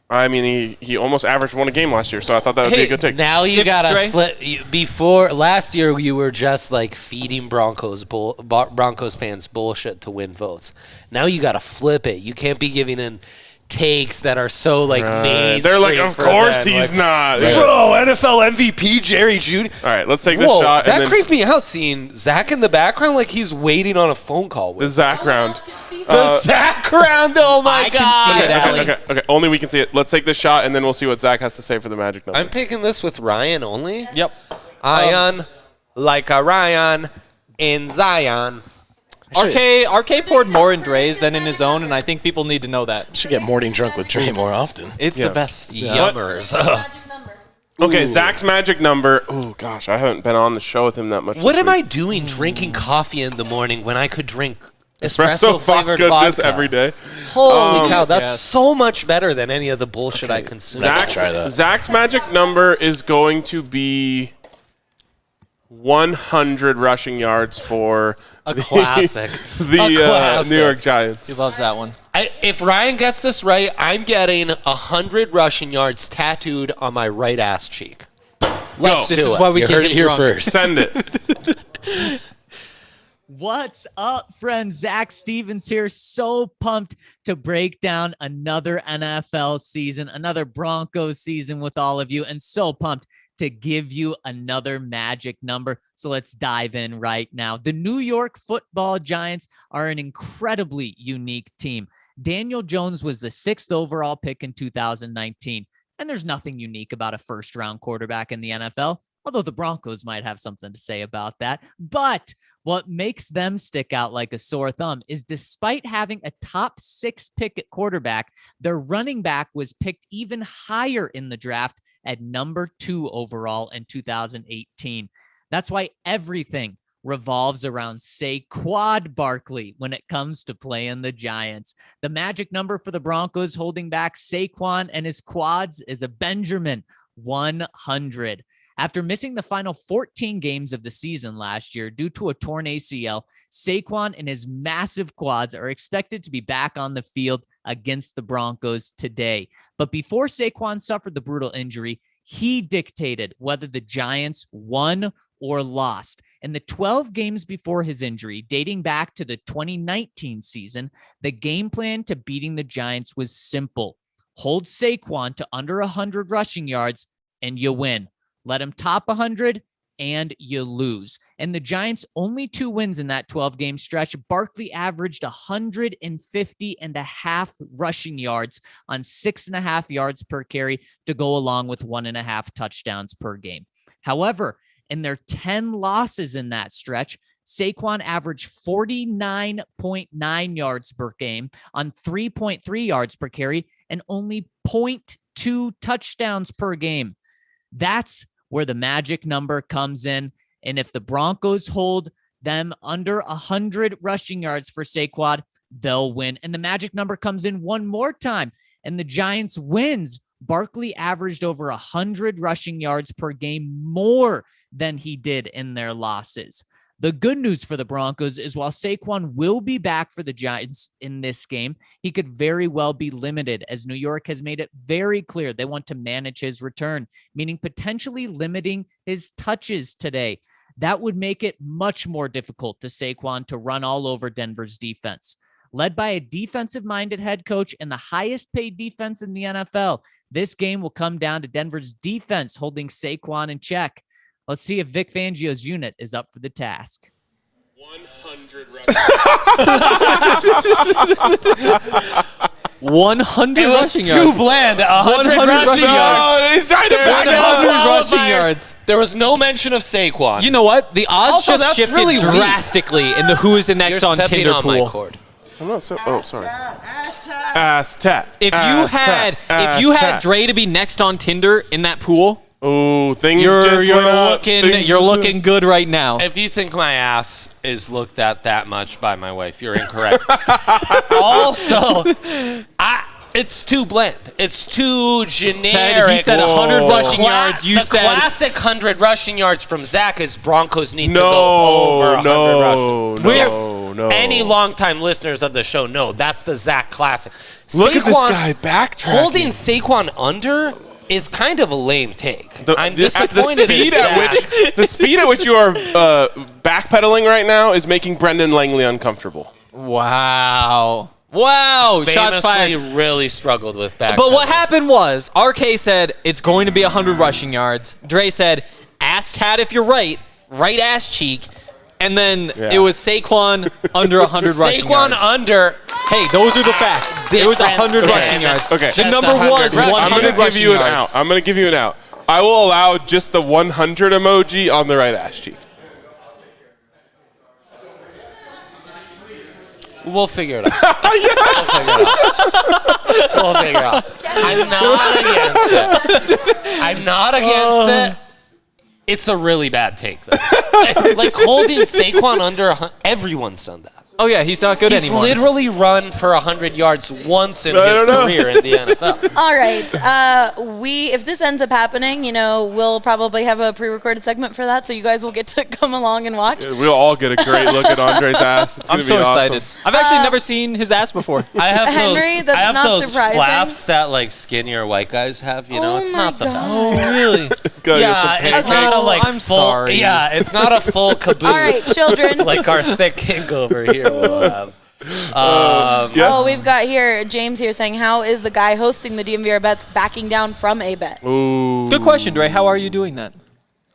I mean, he almost averaged 1 a game last year, so I thought that would be a good take. Now you got to flip. Before last year, you were just like feeding Broncos fans bullshit to win votes. Now you got to flip it. You can't be giving in takes that are so like mainstream. They're like, of course he's not. Bro, NFL MVP Jerry Jeudy. All right, let's take this shot. That creeped me out seeing Zach in the background like he's waiting on a phone call with the Zach round. The Zach round, oh my God. I can see it, Allie. Okay, only we can see it. Let's take this shot, and then we'll see what Zach has to say for the magic number. I'm picking this with Ryan only. Yep. Ion, like a Ryan in Zion. RK poured more in Dre's than in his own, and I think people need to know that. Should get morning drunk with Dre more often. It's the best. Yummers. Okay, Zach's magic number. Oh, gosh, I haven't been on the show with him that much. What am I doing drinking coffee in the morning when I could drink espresso flavored vodka vodka just every day? Holy cow, that's so much better than any of the bullshit I consume. Zach's magic number is going to be 100 rushing yards for classic. The New York Giants. He loves that one. If Ryan gets this right, I'm getting 100 rushing yards tattooed on my right ass cheek. This is why we heard it here first. Send it. What's up, friends? Zach Stevens here. So pumped to break down another NFL season, another Broncos season with all of you, and so pumped to give you another magic number. So let's dive in right now. The New York Football Giants are an incredibly unique team. Daniel Jones was the 6th overall pick in 2019, and there's nothing unique about a first-round quarterback in the NFL, although the Broncos might have something to say about that. But what makes them stick out like a sore thumb is despite having a top 6 pick at quarterback, their running back was picked even higher in the draft at number 2 overall in 2018. That's why everything revolves around Saquon Barkley when it comes to playing the Giants. The magic number for the Broncos holding back Saquon and his quads is a Benjamin 100. After missing the final 14 games of the season last year due to a torn ACL, Saquon and his massive quads are expected to be back on the field against the Broncos today. But before Saquon suffered the brutal injury, he dictated whether the Giants won or lost. In the 12 games before his injury, dating back to the 2019 season, the game plan to beating the Giants was simple. Hold Saquon to under 100 rushing yards and you win. Let him top 100 and you lose. And the Giants' only 2 wins in that 12-game stretch, Barkley averaged 150.5 rushing yards on 6.5 yards per carry to go along with 1.5 touchdowns per game. However, in their 10 losses in that stretch, Saquon averaged 49.9 yards per game on 3.3 yards per carry and only 0.2 touchdowns per game. That's where the magic number comes in. And if the Broncos hold them under 100 rushing yards for Saquon, they'll win. And the magic number comes in one more time, and the Giants wins. Barkley averaged over 100 rushing yards per game more than he did in their losses. The good news for the Broncos is while Saquon will be back for the Giants in this game, he could very well be limited, as New York has made it very clear they want to manage his return, meaning potentially limiting his touches today. That would make it much more difficult to Saquon to run all over Denver's defense. Led by a defensive-minded head coach and the highest-paid defense in the NFL, this game will come down to Denver's defense holding Saquon in check. Let's see if Vic Fangio's unit is up for the task. 100 rushing yards. Too bland. 100 rushing yards. Oh, he's trying to back up. 100 rushing yards. There was no mention of Saquon. You know what? The odds Also, just that's shifted really weak. drastically in the who is the next You're on stepping Tinder on pool. my cord. I'm not so. Oh, sorry. Ass tap. If you had Dre to be next on Tinder in that pool, oh, things you're just went up. looking good right now. If you think my ass is looked at that much by my wife, you're incorrect. Also, It's too bland. It's too generic. He said 100 rushing yards. You the said classic 100 rushing yards from Zach is Broncos need to go over 100 rushing. No. Any longtime listeners of the show know that's the Zach classic. Look at this guy backtracking. Holding Saquon under is kind of a lame take. I'm disappointed the speed at which you are backpedaling right now is making Brendan Langley uncomfortable. Wow. Famously Shots fired. really struggled with back. But what happened was, RK said it's going to be 100 rushing yards. Dre said, ass Tad if you're right ass cheek. And then it was Saquon under 100 rushing yards. Saquon under. Hey, those are the facts. It was 100 rushing yards. Okay. The number was 100 rushing yards. I'm going to give you an out. I will allow just the 100 emoji on the right ass cheek. We'll figure it out. We'll figure it out. I'm not against it. It's a really bad take, though. Like holding Saquon under everyone's done that. Oh, yeah, he's not good anymore. He's literally run for 100 yards once in his career in the NFL. All right. If this ends up happening, we'll probably have a pre-recorded segment for that, so you guys will get to come along and watch. Yeah, we'll all get a great look at Andre's ass. It's I'm so excited. Awesome. I've actually never seen his ass before. I have Henry, that's not those surprising. flaps that like skinnier white guys have. It's not the best. Oh, really? Yeah, it's not a I'm full. sorry. Yeah, it's not a full caboose. All right, children. Like our thick king over here will have. Yes. Oh, we've got here James here saying, how is the guy hosting the DNVR bets backing down from a bet? Ooh. Good question, Dre. How are you doing that?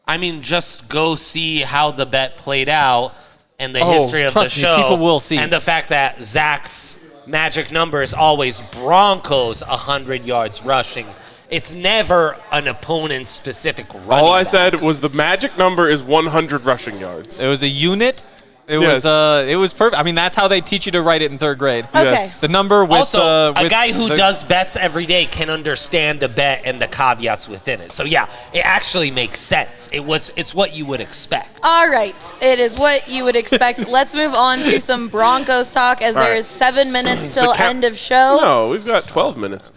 I mean, just go see how the bet played out and the history of the trust me, show. people will see. And the fact that Zach's magic number is always Broncos 100 yards rushing. It's never an opponent's specific running All I back. said was the magic number is 100 rushing yards. It was a unit. It Yes. was perfect. I mean, that's how they teach you to write it in third grade. Okay. Yes. The number with Also, a with guy who the- does bets every day can understand a bet and the caveats within it. So yeah, it actually makes sense. It's what you would expect. All right. It is what you would expect. Let's move on to some Broncos talk as there right. is 7 minutes till The count- end of show. No, we've got 12 minutes.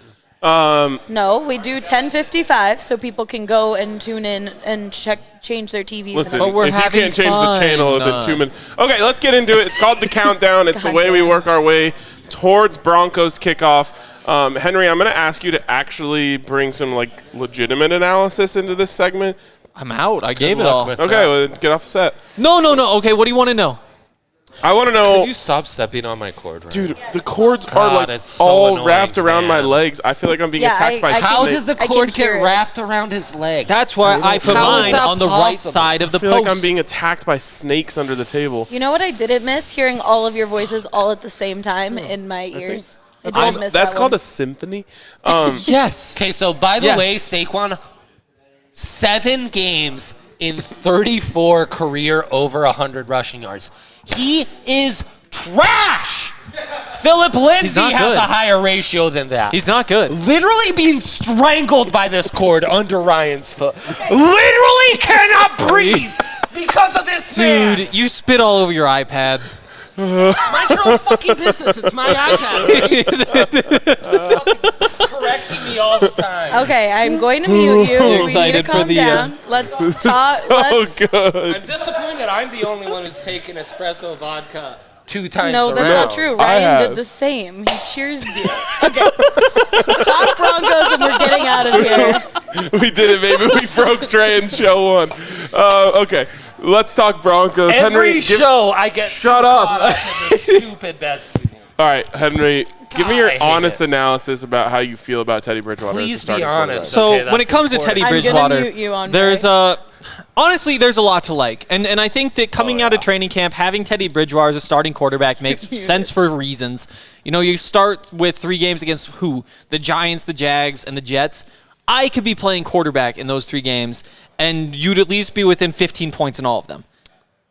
No, we do 10:55 so people can go and tune in and change their TVs. Listen, But we're if you having can't change the fun. channel within 2 minutes. Okay, let's get into it. It's called the countdown. It's the way we work our way towards Broncos kickoff. Henry, I'm going to ask you to actually bring some legitimate analysis into this segment. I'm out. I gave it all. Okay, well, get off the set. No. Okay, what do you want to know? I want to know. Can you stop stepping on my cord, right? Dude, the cords God, are it's so all annoying, wrapped around my man. legs. I feel like I'm being Yeah, attacked by I snakes. How can- did the I cord can hear get it. wrapped around his leg? That's why I put How is mine that on the right possible? side of the I feel post. like I'm being attacked by snakes under the table. You know what I didn't miss? Hearing all of your voices all at the same time in my ears. I didn't miss That's that called one. a symphony. Yes. Okay, so by the Yes. way, Saquon, 7 games in 34 career over 100 rushing yards. He is trash. Philip Lindsay not has good. a higher ratio than that. He's not good. Literally being strangled by this cord under Ryan's foot. Literally cannot breathe because of this man. Dude, you spit all over your iPad. Mind your own fucking business. It's my iPad. Fucking correcting me all the time. Okay, I'm going to mute you. We need to excited for calm the, down. Let's talk. So good. I'm disappointed I'm the only one who's taken espresso vodka 2 times No, that's around. not true. I Ryan have. did the same. He cheers you. Okay. Talk Broncos and we're getting out of here. We did it, baby. We broke Trey in show 1. Okay, let's talk Broncos. Every Henry, show I get shut caught up. up in the stupid bets we do. All right, Henry, give me God, your I hate honest it. analysis about how you feel about Teddy Bridgewater. as a Please be starting honest. quarterback. So Okay, when it that's comes to Teddy important. I'm gonna Bridgewater, mute you, Andre. there's honestly there's a lot to like, and I think that coming out of training camp, having Teddy Bridgewater as a starting quarterback makes sense for reasons. You start with 3 games against who? The Giants, the Jags, and the Jets. I could be playing quarterback in those 3 games, and you'd at least be within 15 points in all of them.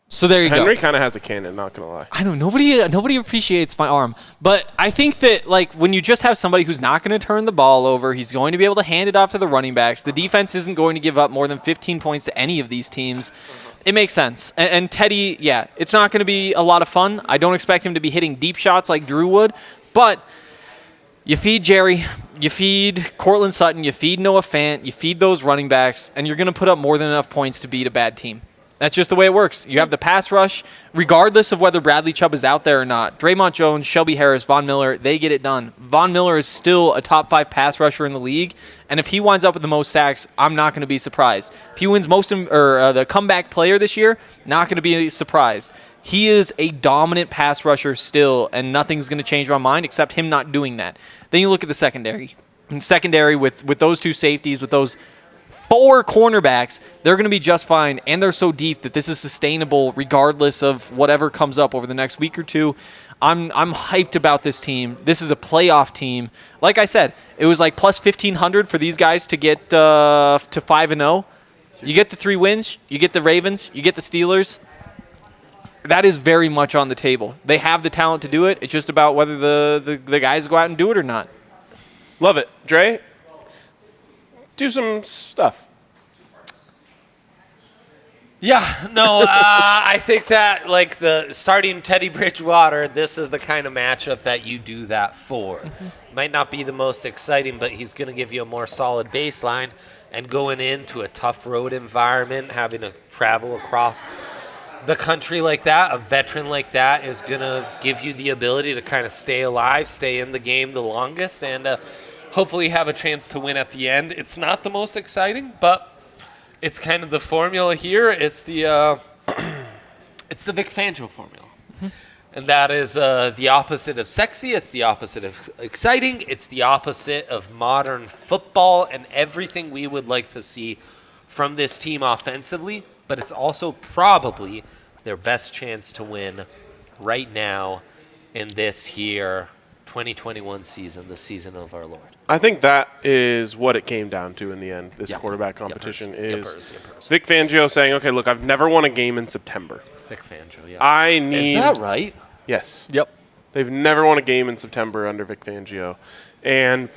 So there you go. Henry kind of has a cannon, not going to lie. I know nobody appreciates my arm, but I think that when you just have somebody who's not going to turn the ball over, he's going to be able to hand it off to the running backs. The defense isn't going to give up more than 15 points to any of these teams. It makes sense. And Teddy, yeah, it's not going to be a lot of fun. I don't expect him to be hitting deep shots like Drew would, but You feed Jerry, you feed Cortland Sutton, you feed Noah Fant, you feed those running backs, and you're going to put up more than enough points to beat a bad team. That's just the way it works. You have the pass rush, regardless of whether Bradley Chubb is out there or not. Draymond Jones, Shelby Harris, Von Miller, they get it done. Von Miller is still a top 5 pass rusher in the league, and if he winds up with the most sacks, I'm not going to be surprised. If he wins the comeback player this year, not going to be surprised. He is a dominant pass rusher still, and nothing's going to change my mind except him not doing that. Then you look at the secondary. And secondary with those 2 safeties, with those 4 cornerbacks, they're going to be just fine, and they're so deep that this is sustainable regardless of whatever comes up over the next week or 2. I'm hyped about this team. This is a playoff team. Like I said, it was like plus 1,500 for these guys to get to 5-0. You get the 3 wins, you get the Ravens, you get the Steelers. That is very much on the table. They have the talent to do it. It's just about whether the guys go out and do it or not. Love it. Dre, do some stuff. Yeah, no, I think that, like, the starting Teddy Bridgewater, this is the kind of matchup that you do that for. Might not be the most exciting, but he's going to give you a more solid baseline. And going into a tough road environment, having to travel across the country like that, a veteran like that is going to give you the ability to kind of stay alive, stay in the game the longest, and hopefully have a chance to win at the end. It's not the most exciting, but it's kind of the formula here. It's the it's the Vic Fangio formula. And that is the opposite of sexy. It's the opposite of exciting. It's the opposite of modern football and everything we would like to see from this team offensively. But it's also probably their best chance to win right now in this here 2021 season, the season of our Lord. I think that is what it came down to in the end, this quarterback competition is Vic Fangio saying, okay, look, I've never won a game in September. Vic Fangio, yeah. I need... Is that right? Yes. Yep. They've never won a game in September under Vic Fangio. And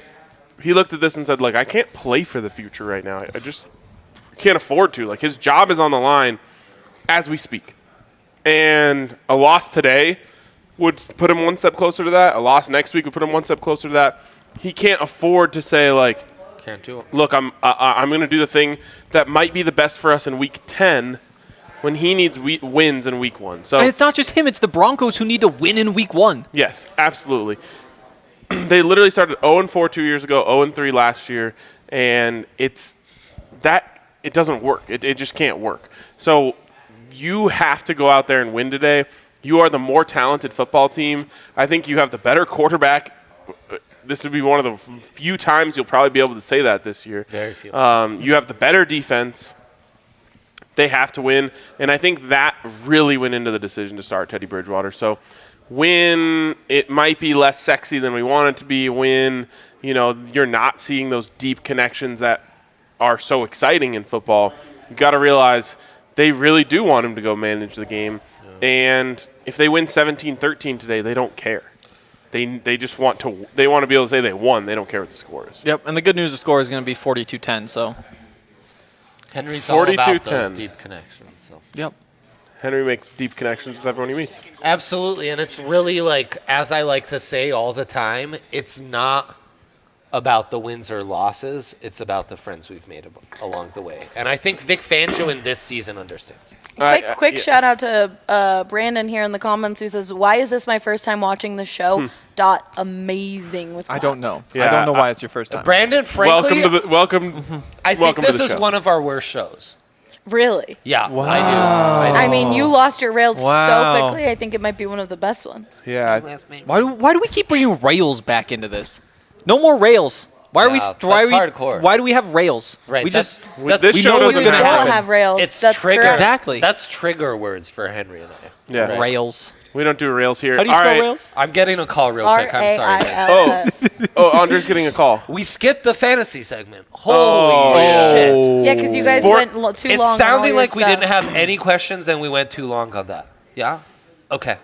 he looked at this and said, like, I can't play for the future right now. I just can't afford to. Like, his job is on the line as we speak. And a loss today would put him one step closer to that. A loss next week would put him one step closer to that. He can't afford to say, like, can't do it. Look, I'm going to do the thing that might be the best for us in week 10 when he needs wins in week 1. So and it's not just him. It's the Broncos who need to win in week 1. Yes, absolutely. They literally started 0-4 2 years ago, 0-3 last year, and it doesn't work. It just can't work. So you have to go out there and win today. You are the more talented football team. I think you have the better quarterback. This would be one of the few times you'll probably be able to say that this year. Very few. You have the better defense. They have to win, and I think that really went into the decision to start Teddy Bridgewater. So when it might be less sexy than we want it to be, when you're not seeing those deep connections that are so exciting in football, you got to realize they really do want him to go manage the game. Yeah. And if they win 17-13 today, they don't care. They just want to be able to say they won. They don't care what the score is. Yep, and the good news, the score is going to be 42-10. So Henry's all about those deep connections. So. Yep. Henry makes deep connections with everyone he meets. Absolutely, and it's really like, as I like to say all the time, it's not about the wins or losses. It's about the friends we've made along the way. And I think Vic Fangio in this season understands. Quick shout out to Brandon here in the comments who says, why is this my first time watching the show? Amazing with claps. I don't know. Yeah, I don't know why it's your first time. Brandon, frankly, welcome. I think this is one of our worst shows. Really? Yeah, wow. I do. I mean, you lost your rails so quickly. I think it might be one of the best ones. Yeah. Why do we keep bringing rails back into this? No more rails. Why are we? Hardcore. Why do we have rails? Right. We this show know what's doesn't going to don't happen. have rails. It's That's trigger. correct. Exactly. That's trigger words for Henry and I. Yeah. Right. Rails. We don't do rails here. How do you All spell right. rails? I'm getting a call real quick. I'm sorry, guys. R-A-I-L-S. Andre's getting a call. We skipped the fantasy segment. Holy shit. Yeah, because you guys went too long. It's on all sounding your like we stuff. didn't have any questions and we went too long on that. Yeah? Okay.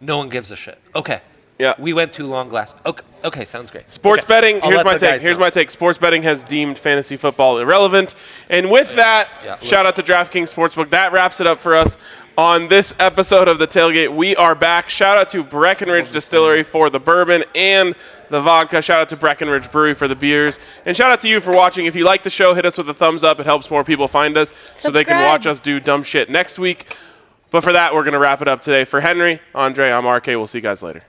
No one gives a shit. Okay. Yeah. We went too long last. Okay, sounds great. Sports betting, I'll here's let my the take. guys Here's know. my take. Sports betting has deemed fantasy football irrelevant. And with that, shout out to DraftKings Sportsbook. That wraps it up for us on this episode of the Tailgate. We are back. Shout out to Breckenridge Distillery for the bourbon and the vodka. Shout out to Breckenridge Brewery for the beers. And shout out to you for watching. If you like the show, hit us with a thumbs up. It helps more people find us so they can watch us do dumb shit next week. But for that, we're going to wrap it up today. For Henry, Andre, I'm RK. We'll see you guys later.